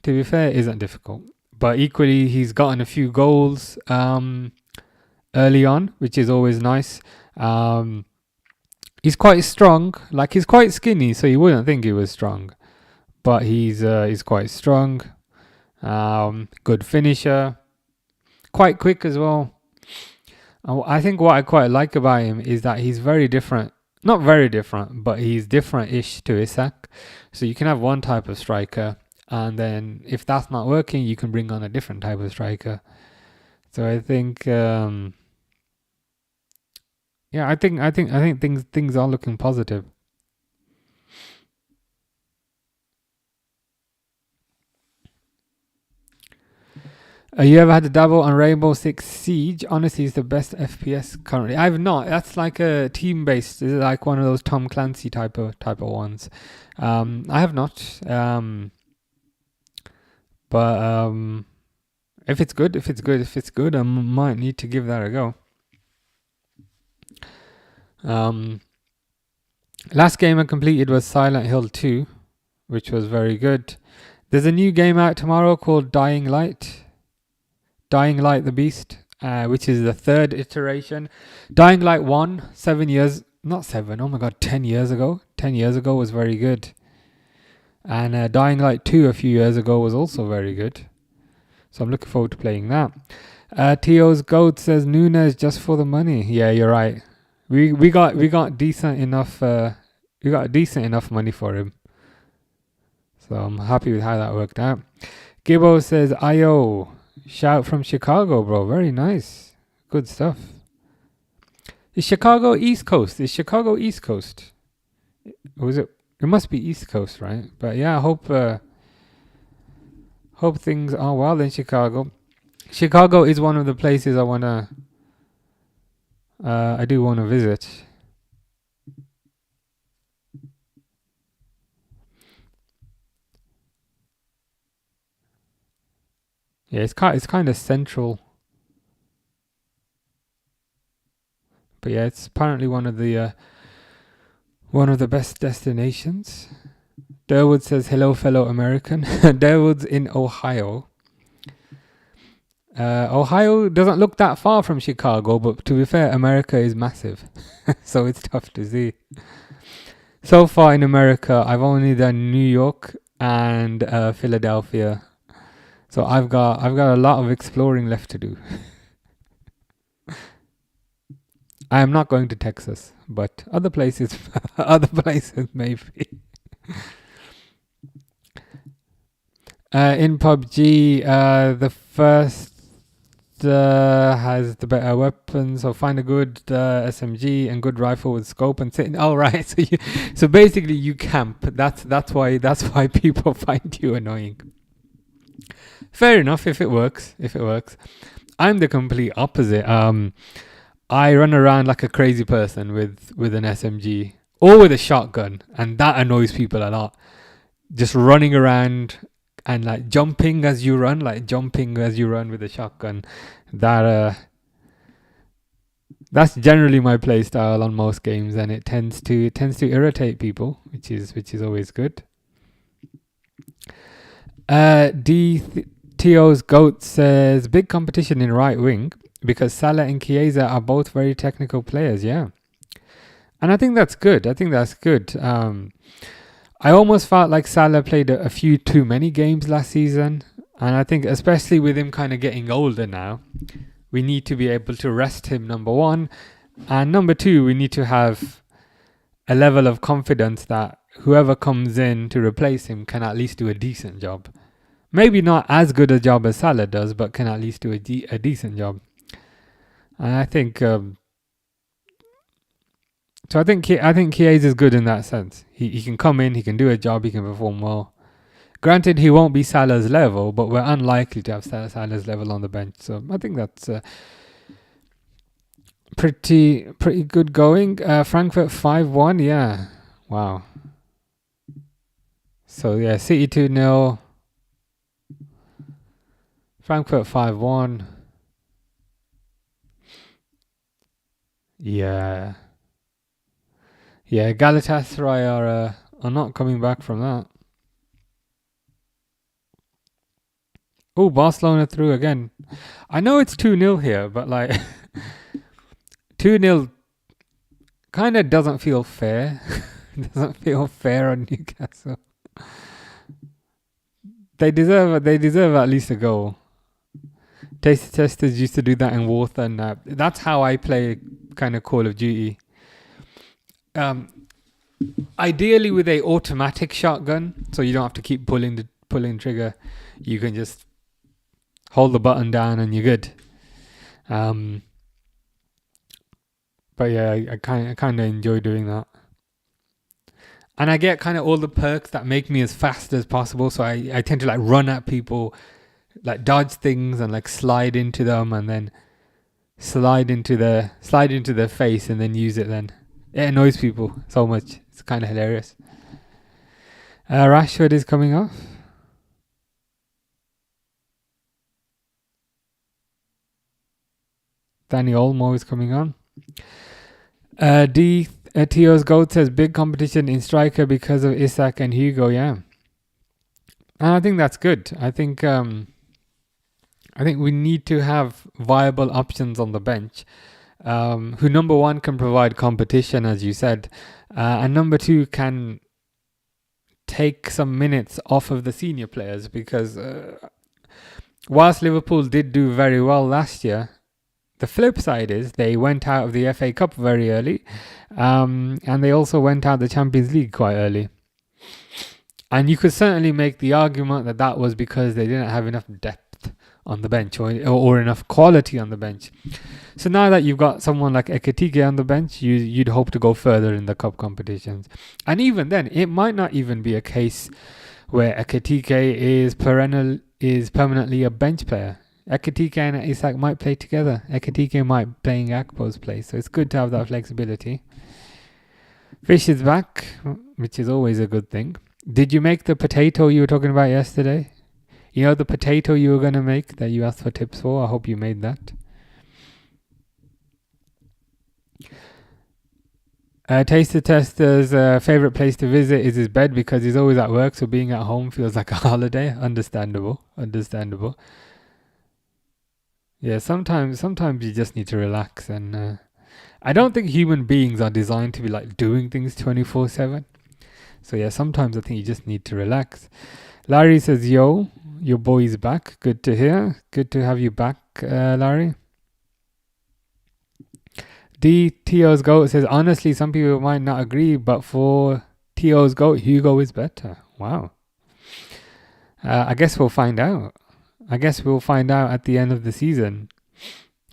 to be fair, isn't difficult. But equally, he's gotten a few goals early on, which is always nice. He's quite strong. Like, he's quite skinny, so you wouldn't think he was strong. But he's quite strong. Good finisher. Quite quick as well. I think what I quite like about him is that he's very different. Not very different, but he's different-ish to Isak. So you can have one type of striker, and then if that's not working, you can bring on a different type of striker. So I think, I think things are looking positive. You ever had a dabble on Rainbow Six Siege? Honestly, it's the best FPS currently. I've not. That's like a team-based. It's like one of those Tom Clancy type of ones. I have not. But if it's good, I might need to give that a go. Last game I completed was Silent Hill 2, which was very good. There's a new game out tomorrow called Dying Light the Beast, which is the third iteration. Dying Light 1, 7 years, not 7, oh my god, 10 years ago. 10 years ago was very good. And Dying Light 2 a few years ago was also very good. So I'm looking forward to playing that. Tio's Goat says Nunes just for the money. Yeah, you're right. We got decent enough money for him. So I'm happy with how that worked out. Gibbo says Ayo. Shout from Chicago, bro. Very nice. Good stuff. Is Chicago East Coast? Or is it? It must be East Coast, right? But yeah, I hope things are well in Chicago. Chicago is one of the places I do want to visit. Yeah, it's kind of central. But yeah, it's apparently one of the best destinations. Durwood says, hello, fellow American. Durwood's in Ohio. Ohio doesn't look that far from Chicago, but to be fair, America is massive. So it's tough to see. So far in America, I've only done New York and Philadelphia. So I've got a lot of exploring left to do. I am not going to Texas, but other places, other places maybe. In PUBG, the first has the better weapons, so find a good SMG and good rifle with scope and sit. Oh right, so basically you camp. That's why people find you annoying. Fair enough if it works. I'm the complete opposite. I run around like a crazy person with an SMG or with a shotgun, and that annoys people a lot. Just running around and like jumping as you run with a shotgun. That's generally my play style on most games, and it tends to irritate people, which is always good. DTO's Goat says big competition in right wing because Salah and Chiesa are both very technical players. Yeah, and I think that's good. I almost felt like Salah played a few too many games last season, and I think especially with him kind of getting older now, we need to be able to rest him, number one, and number two, we need to have a level of confidence that whoever comes in to replace him can at least do a decent job. Maybe not as good a job as Salah does, but can at least do a decent job. And I think I think Chiesa is good in that sense. He can come in, he can do a job, he can perform well. Granted, he won't be Salah's level, but we're unlikely to have Salah's level on the bench. So I think that's pretty good going. Frankfurt 5-1, yeah. Wow. So yeah, City 2-0. Frankfurt 5-1. Yeah. Yeah, Galatasaray are not coming back from that. Oh, Barcelona through again. I know it's 2-0 here, but like 2-0 kind of doesn't feel fair. Doesn't feel fair on Newcastle. They deserve at least a goal. Taste Testers used to do that in Wartha, and that's how I play kind of Call of Duty. Ideally with a automatic shotgun, so you don't have to keep pulling trigger. You can just hold the button down and you're good. But yeah, I kind of enjoy doing that. And I get kind of all the perks that make me as fast as possible. So I tend to like run at people, like dodge things and like slide into them, and then slide into their face and then use it. Then it annoys people so much. It's kind of hilarious. Rashford is coming off. Danny Olmo is coming on. Tio's Goat says big competition in striker because of Isak and Hugo. Yeah, and I think that's good. I think we need to have viable options on the bench, who number one can provide competition, as you said, and number two can take some minutes off of the senior players, because whilst Liverpool did do very well last year, the flip side is they went out of the FA Cup very early, and they also went out of the Champions League quite early. And you could certainly make the argument that was because they didn't have enough depth on the bench, or enough quality on the bench. So now that you've got someone like Ekitike on the bench, you'd hope to go further in the cup competitions. And even then, it might not even be a case where Ekitike is permanently a bench player. Ekitike and Isak might play together. Ekitike might play in Akpo's place. So it's good to have that flexibility. Fish is back, which is always a good thing. Did you make the potato you were talking about yesterday? You know the potato you were going to make that you asked for tips for? I hope you made that. Taster Tester's favourite place to visit is his bed because he's always at work, so being at home feels like a holiday. Understandable. Yeah, sometimes you just need to relax, and I don't think human beings are designed to be like doing things 24/7. So yeah, sometimes I think you just need to relax. Larry says, yo, your boy's back. Good to hear. Good to have you back, Larry. DTO's GOAT says, honestly, some people might not agree, but for TO's GOAT, Hugo is better. Wow. I guess we'll find out. I guess we'll find out at the end of the season.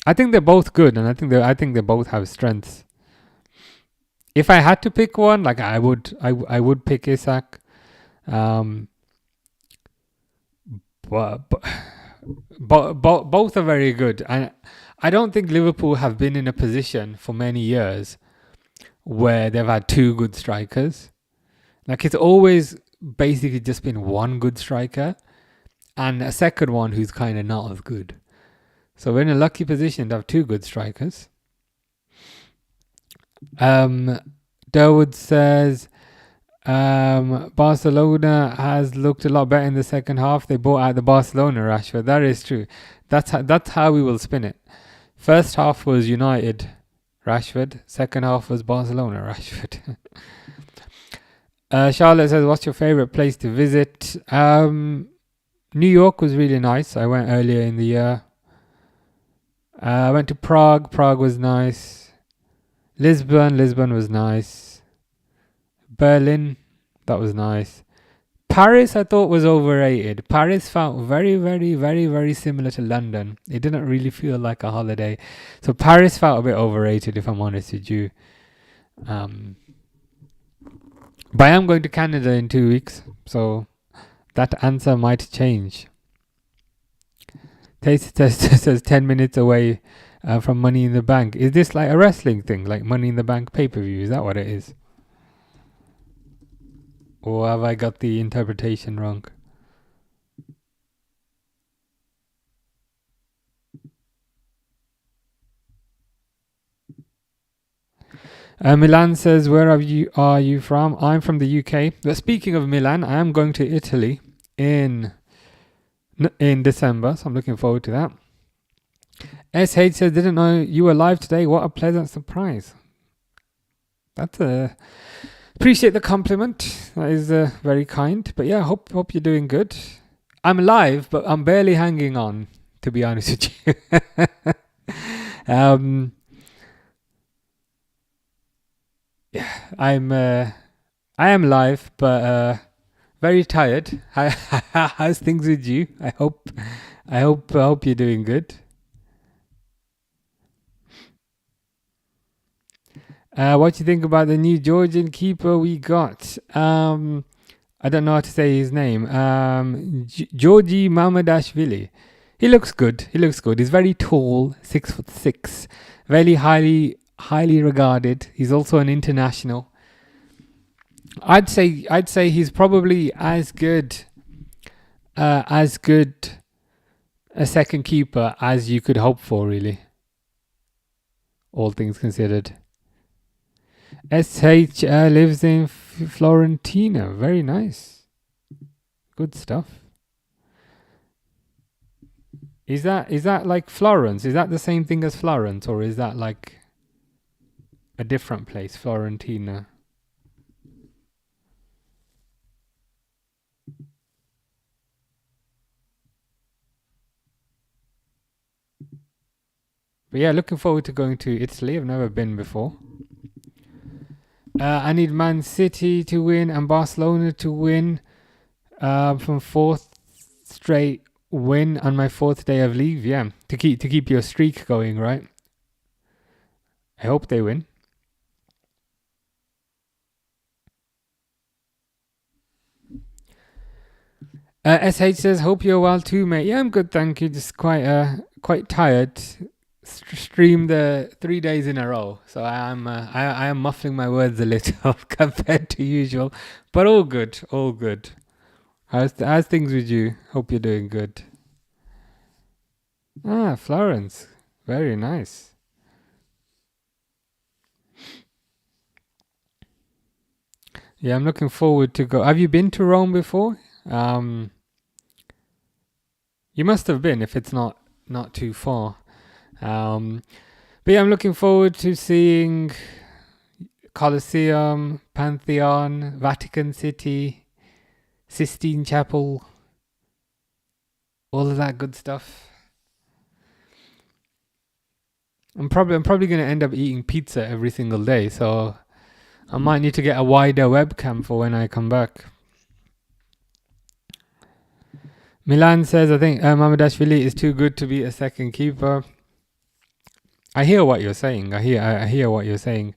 I think they're both good, and I think they both have strengths. If I had to pick one, like I would pick Isak. But both are very good. And I don't think Liverpool have been in a position for many years where they've had two good strikers. Like it's always basically just been one good striker and a second one who's kind of not as good. So we're in a lucky position to have two good strikers. Durwood says Barcelona has looked a lot better in the second half. They bought out the Barcelona Rashford. That is true. That's how we will spin it. First half was United Rashford. Second half was Barcelona Rashford. Charlotte says, what's your favourite place to visit? New York was really nice. I went earlier in the year. I went to Prague. Prague was nice. Lisbon was nice. Berlin, that was nice. Paris, I thought was overrated. Paris felt very, very, very, very similar to London. It didn't really feel like a holiday. So Paris felt a bit overrated, if I'm honest with you. But I am going to Canada in 2 weeks, so that answer might change. Taste Test says 10 minutes away from Money in the Bank. Is this like a wrestling thing, like Money in the Bank pay-per-view? Is that what it is? Or have I got the interpretation wrong? Milan says, where are you from? I'm from the UK. But speaking of Milan, I am going to Italy in December, so I'm looking forward to that. SH says, didn't know you were live today. What a pleasant surprise. That's appreciate the compliment. That is very kind. But yeah, hope you're doing good. I'm live, but I'm barely hanging on, to be honest with you. Yeah, I am live, but very tired. How's things with you? I hope you're doing good. What do you think about the new Georgian keeper we got? I don't know how to say his name. Georgi Mamadashvili. He looks good. He's very tall, 6'6", very highly regarded. He's also an international. I'd say he's probably as good a second keeper as you could hope for, really. All things considered. SH lives in Florentina. Very nice. Good stuff. Is that like Florence? Is that the same thing as Florence, or is that like a different place, Florentina? But yeah, looking forward to going to Italy. I've never been before. I need Man City to win and Barcelona to win from fourth straight win on my fourth day of leave. Yeah, to keep your streak going, right? I hope they win. SH says, hope you're well too, mate. Yeah, I'm good, thank you. Just quite tired. Streamed 3 days in a row, so I am muffling my words a little compared to usual, but all good. How's things with you? Hope you're doing good. Florence, very nice. Yeah, I'm looking forward to go. Have you been to Rome before? You must have been if it's not too far. But yeah, I'm looking forward to seeing Colosseum, Pantheon, Vatican City, Sistine Chapel, all of that good stuff. I'm probably gonna end up eating pizza every single day, so I might need to get a wider webcam for when I come back. Milan says, I think Mamadashvili is too good to be a second keeper. I hear what you're saying. I hear what you're saying.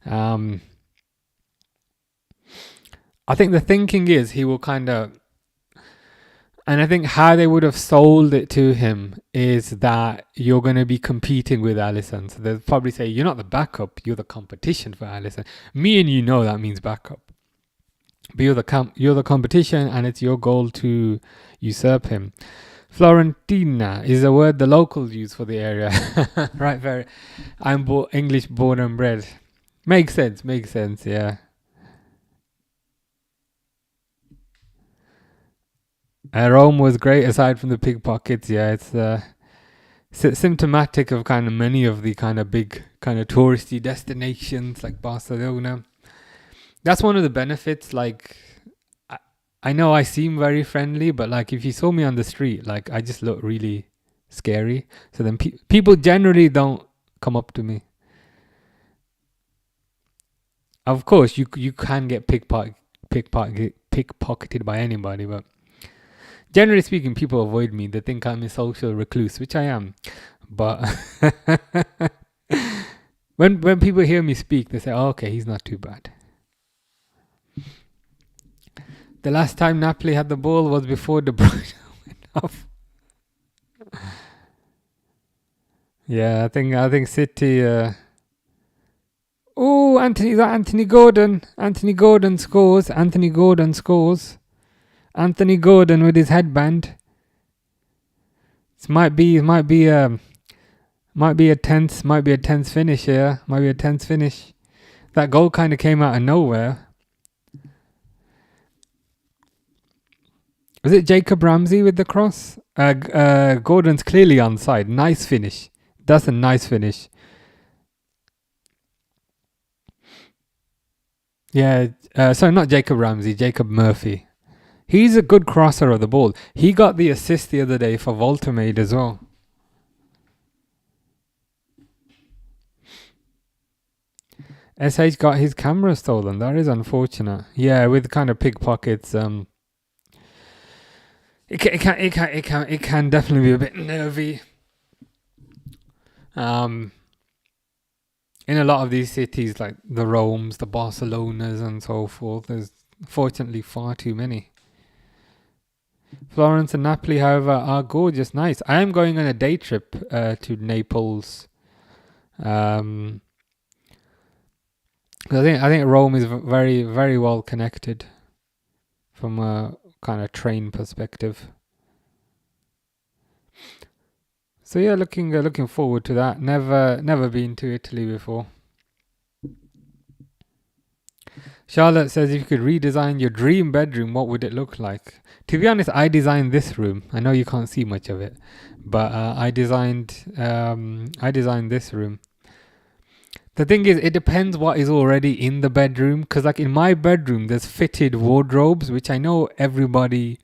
I think the thinking is he will kind of, and I think how they would have sold it to him is that you're going to be competing with Alisson. So they'll probably say, you're not the backup, you're the competition for Alisson. Me and you know that means backup. But you're the competition, and it's your goal to usurp him. Florentina is a word the locals use for the area. Right, very. I'm English born and bred. Makes sense, yeah. Rome was great aside from the pickpockets. Yeah, it's symptomatic of kind of many of the kind of big kind of touristy destinations like Barcelona. That's one of the benefits. Like, I know I seem very friendly, but like if you saw me on the street, like I just look really scary. So then people generally don't come up to me. Of course, you can get pickpocketed by anybody, but generally speaking, people avoid me. They think I'm a social recluse, which I am. But when people hear me speak, they say, "Oh, okay, he's not too bad." The last time Napoli had the ball was before De Bruyne went off. Yeah, I think City. Oh, Anthony Gordon. Anthony Gordon scores. Anthony Gordon with his headband. This might be a tense finish here. Might be a tense finish. That goal kind of came out of nowhere. Was it Jacob Ramsey with the cross? Gordon's clearly onside. Nice finish. That's a nice finish. Yeah, sorry, not Jacob Ramsey, Jacob Murphy. He's a good crosser of the ball. He got the assist the other day for Voltamade as well. SH got his camera stolen. That is unfortunate. Yeah, with kind of pickpockets. It can definitely be a bit nervy. In a lot of these cities, like the Romes, the Barcelonas, and so forth, there's fortunately far too many. Florence and Napoli, however, are gorgeous. Nice. I am going on a day trip to Naples. I think Rome is very, very well connected from a kind of train perspective. So yeah, looking forward to that. Never been to Italy before. Charlotte says, if you could redesign your dream bedroom, what would it look like? To be honest, I designed this room. I know you can't see much of it, but I designed this room. The thing is, it depends what is already in the bedroom. Because like in my bedroom, there's fitted wardrobes, which I know everybody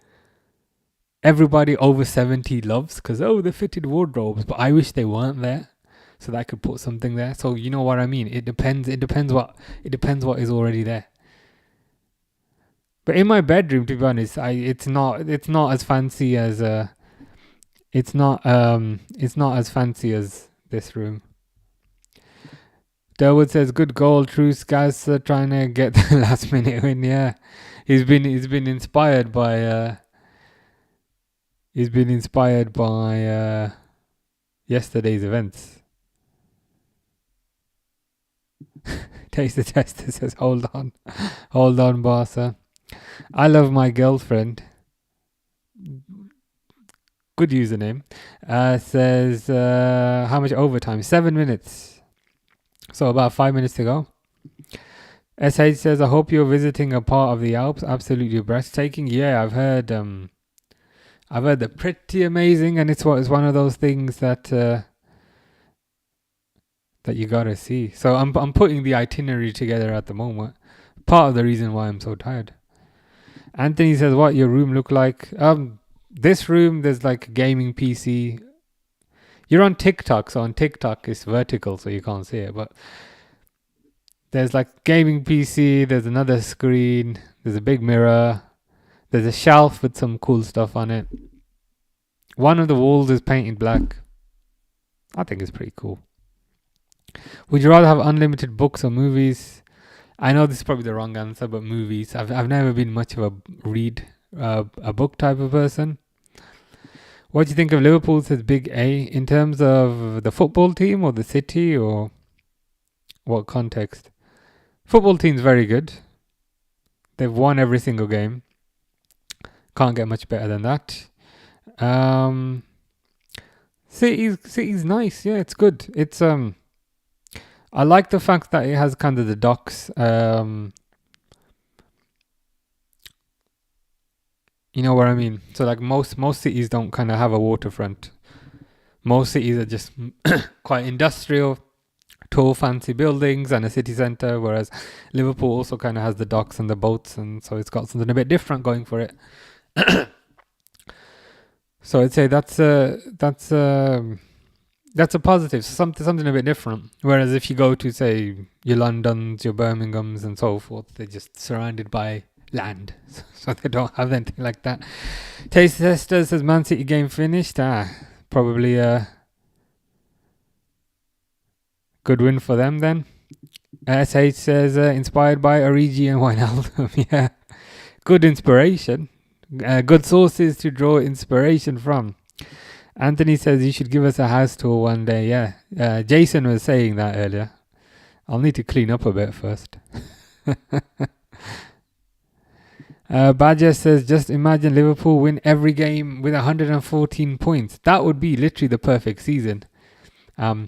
over 70 loves. Because, oh, they're fitted wardrobes. But I wish they weren't there, so that I could put something there. So you know what I mean? It depends what is already there. But in my bedroom, to be honest, it's not as fancy as it's not as fancy as this room. Derwood says, good goal. True Skaz trying to get the last minute win. Yeah, he's been inspired by yesterday's events. Taste the tester says, hold on, Barca. I love my girlfriend. Good username. Says, how much overtime? 7 minutes. So about 5 minutes to go. SH says, I hope you're visiting a part of the Alps. Absolutely breathtaking. Yeah, I've heard they're pretty amazing, and it's one of those things that you gotta see. So I'm putting the itinerary together at the moment. Part of the reason why I'm so tired. Anthony says, what your room look like? This room, there's like a gaming PC. You're on TikTok, so on TikTok it's vertical, so you can't see it. But there's like gaming PC. There's another screen. There's a big mirror. There's a shelf with some cool stuff on it. One of the walls is painted black. I think it's pretty cool. Would you rather have unlimited books or movies? I know this is probably the wrong answer, but movies. I've never been much of a book type of person. What do you think of Liverpool? Says Big A. In terms of the football team or the city, or what context? Football team's very good. They've won every single game. Can't get much better than that. City's nice. Yeah, it's good. It's I like the fact that it has kind of the docks. You know what I mean? So like most cities don't kind of have a waterfront. Most cities are just quite industrial, tall, fancy buildings and a city centre. Whereas Liverpool also kind of has the docks and the boats, and so it's got something a bit different going for it. So I'd say that's a positive. Something a bit different. Whereas if you go to say your Londons, your Birminghams, and so forth, they're just surrounded by land, so they don't have anything like that. Taste Tester says Man City game finished. Probably a good win for them then. SH says inspired by Origi and Wijnaldum. Yeah, good inspiration. Good sources to draw inspiration from. Anthony says you should give us a house tour one day. Yeah, Jason was saying that earlier. I'll need to clean up a bit first. Badger says, just imagine Liverpool win every game with 114 points. That would be literally the perfect season. So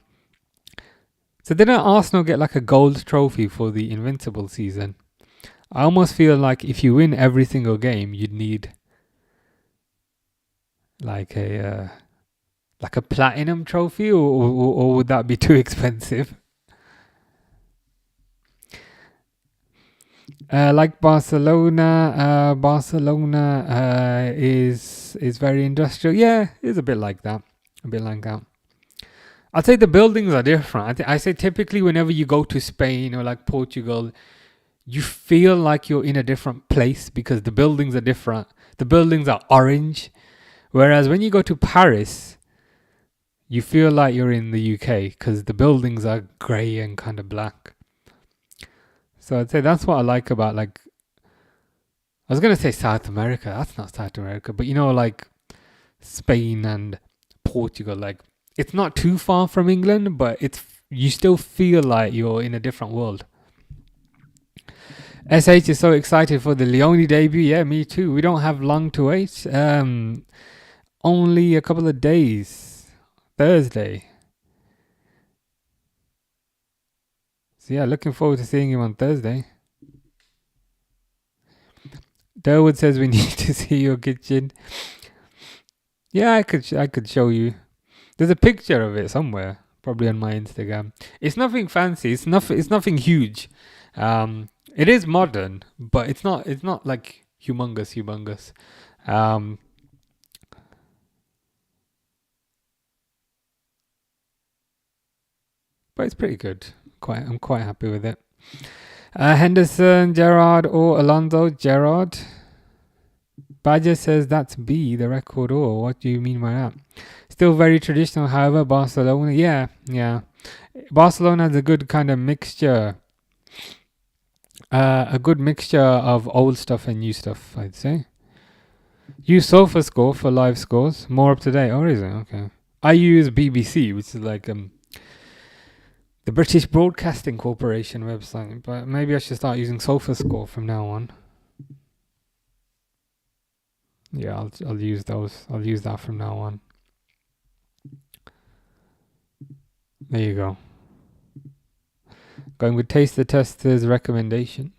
didn't Arsenal get like a gold trophy for the Invincible season? I almost feel like if you win every single game, you'd need like a platinum trophy, or would that be too expensive? Like Barcelona, is very industrial. Yeah, it's a bit like that. I'd say the buildings are different. I say typically whenever you go to Spain or like Portugal, you feel like you're in a different place because the buildings are different. The buildings are orange. Whereas when you go to Paris, you feel like you're in the UK because the buildings are grey and kind of black. So I'd say that's what I like about, like, I was going to say South America. That's not South America. But, you know, like Spain and Portugal, like, it's not too far from England, but you still feel like you're in a different world. SH is so excited for the Leone debut. Yeah, me too. We don't have long to wait. Only a couple of days. Thursday. So yeah, looking forward to seeing him on Thursday. Durwood says we need to see your kitchen. Yeah, I could show you. There's a picture of it somewhere, probably on my Instagram. It's nothing fancy. It's nothing huge. It is modern, but it's not like humongous. But it's pretty good. I'm quite happy with it. Henderson, Gerrard, or Alonso? Gerrard. Badger says that's B, the record or. What do you mean by that? Still very traditional, however, Barcelona. Yeah. Barcelona has a good kind of mixture. A good mixture of old stuff and new stuff, I'd say. Use SofaScore for live scores. More up to date. Oh, is it? Okay. I use BBC, which is like the British Broadcasting Corporation website, but maybe I should start using SofaScore from now on. Yeah, I'll use those. I'll use that from now on. There you go. Going with Taste the Tester's recommendation.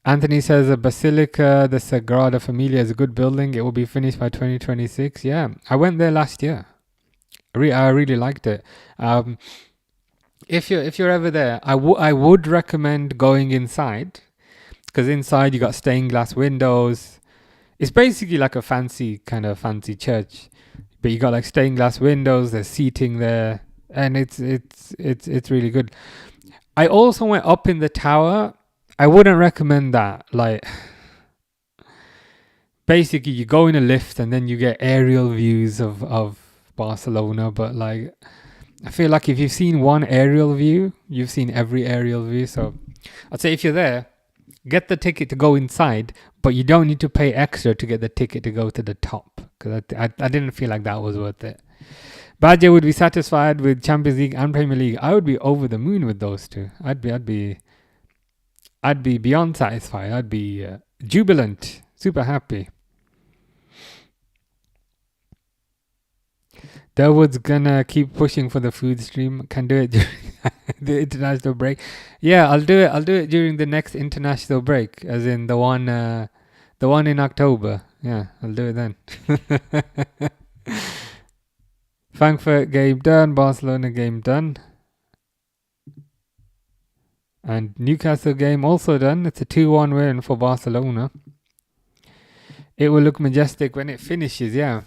Anthony says a Basilica, the Sagrada Familia, is a good building. It will be finished by 2026. Yeah, I went there last year. I really liked it. If you're ever there, I would recommend going inside. because inside you got stained glass windows. It's basically like a fancy church, but you got like stained glass windows. There's seating there, and it's really good. I also went up in the tower. I wouldn't recommend that. Like, basically, you go in a lift and then you get aerial views of Barcelona. But like, I feel like if you've seen one aerial view, you've seen every aerial view. So I'd say if you're there, get the ticket to go inside, but you don't need to pay extra to get the ticket to go to the top, because I didn't feel like that was worth it. Badger would be satisfied with Champions League and Premier League. I would be over the moon with those two. I'd be beyond satisfied. I'd be jubilant, super happy. Durwood's gonna keep pushing for the food stream. Can do it during the international break. Yeah, I'll do it during the next international break, as in the one in October. Yeah, I'll do it then. Frankfurt game done. Barcelona game done. And Newcastle game also done. It's a 2-1 win for Barcelona. It will look majestic when it finishes, yeah.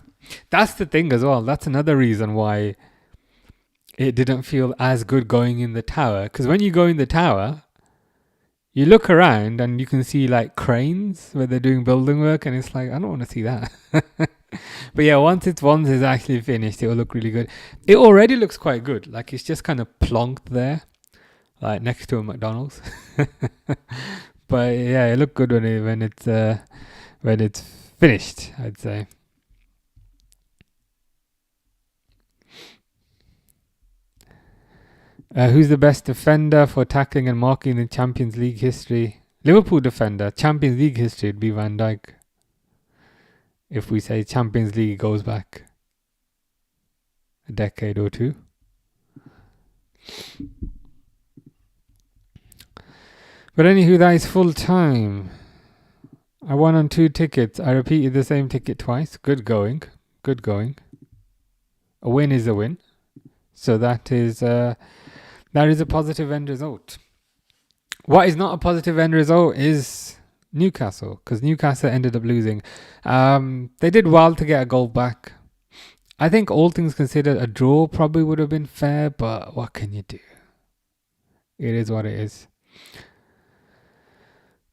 That's the thing as well. That's another reason why it didn't feel as good going in the tower. Because when you go in the tower, you look around and you can see like cranes where they're doing building work, and it's like, I don't want to see that. But yeah, once it's actually finished, it will look really good. It already looks quite good. Like, it's just kind of plonked there, like next to a McDonald's. But yeah, it looked good when it's finished, I'd say. Who's the best defender for tackling and marking in Champions League history? Liverpool defender. Champions League history would be Van Dijk. If we say Champions League goes back a decade or two. But anywho, that is full time. I won on 2 tickets. I repeated the same ticket twice. Good going. A win is a win. So that is a positive end result. What is not a positive end result is Newcastle, because Newcastle ended up losing. They did well to get a goal back. I think all things considered, a draw probably would have been fair, but what can you do? It is what it is.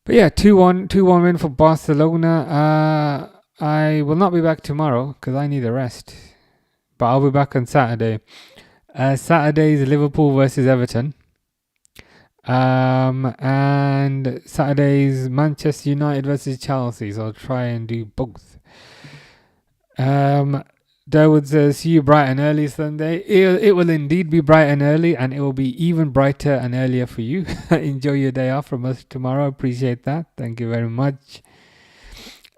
But yeah, 2-1 win for Barcelona. I will not be back tomorrow because I need a rest. But I'll be back on Saturday. Saturday is Liverpool versus Everton. And Saturday's Manchester United versus Chelsea. So I'll try and do both. Durwood says, see you bright and early Sunday. It will indeed be bright and early, and it will be even brighter and earlier for you. Enjoy your day off from us tomorrow. Appreciate that. Thank you very much.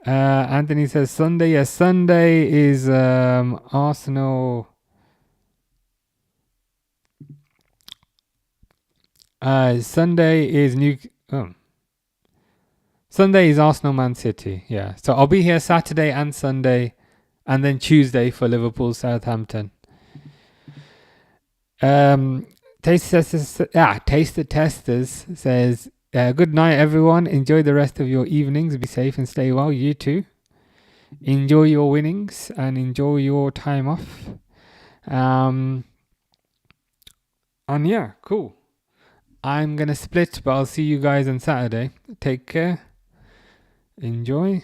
Anthony says Sunday. Yes, Sunday is Arsenal. Sunday is Arsenal Man City. Yeah, so I'll be here Saturday and Sunday, and then Tuesday for Liverpool Southampton. Taste the Testers says, good night everyone. Enjoy the rest of your evenings. Be safe and stay well. You too. Enjoy your winnings and enjoy your time off. And yeah, cool. I'm gonna split, but I'll see you guys on Saturday. Take care. Enjoy.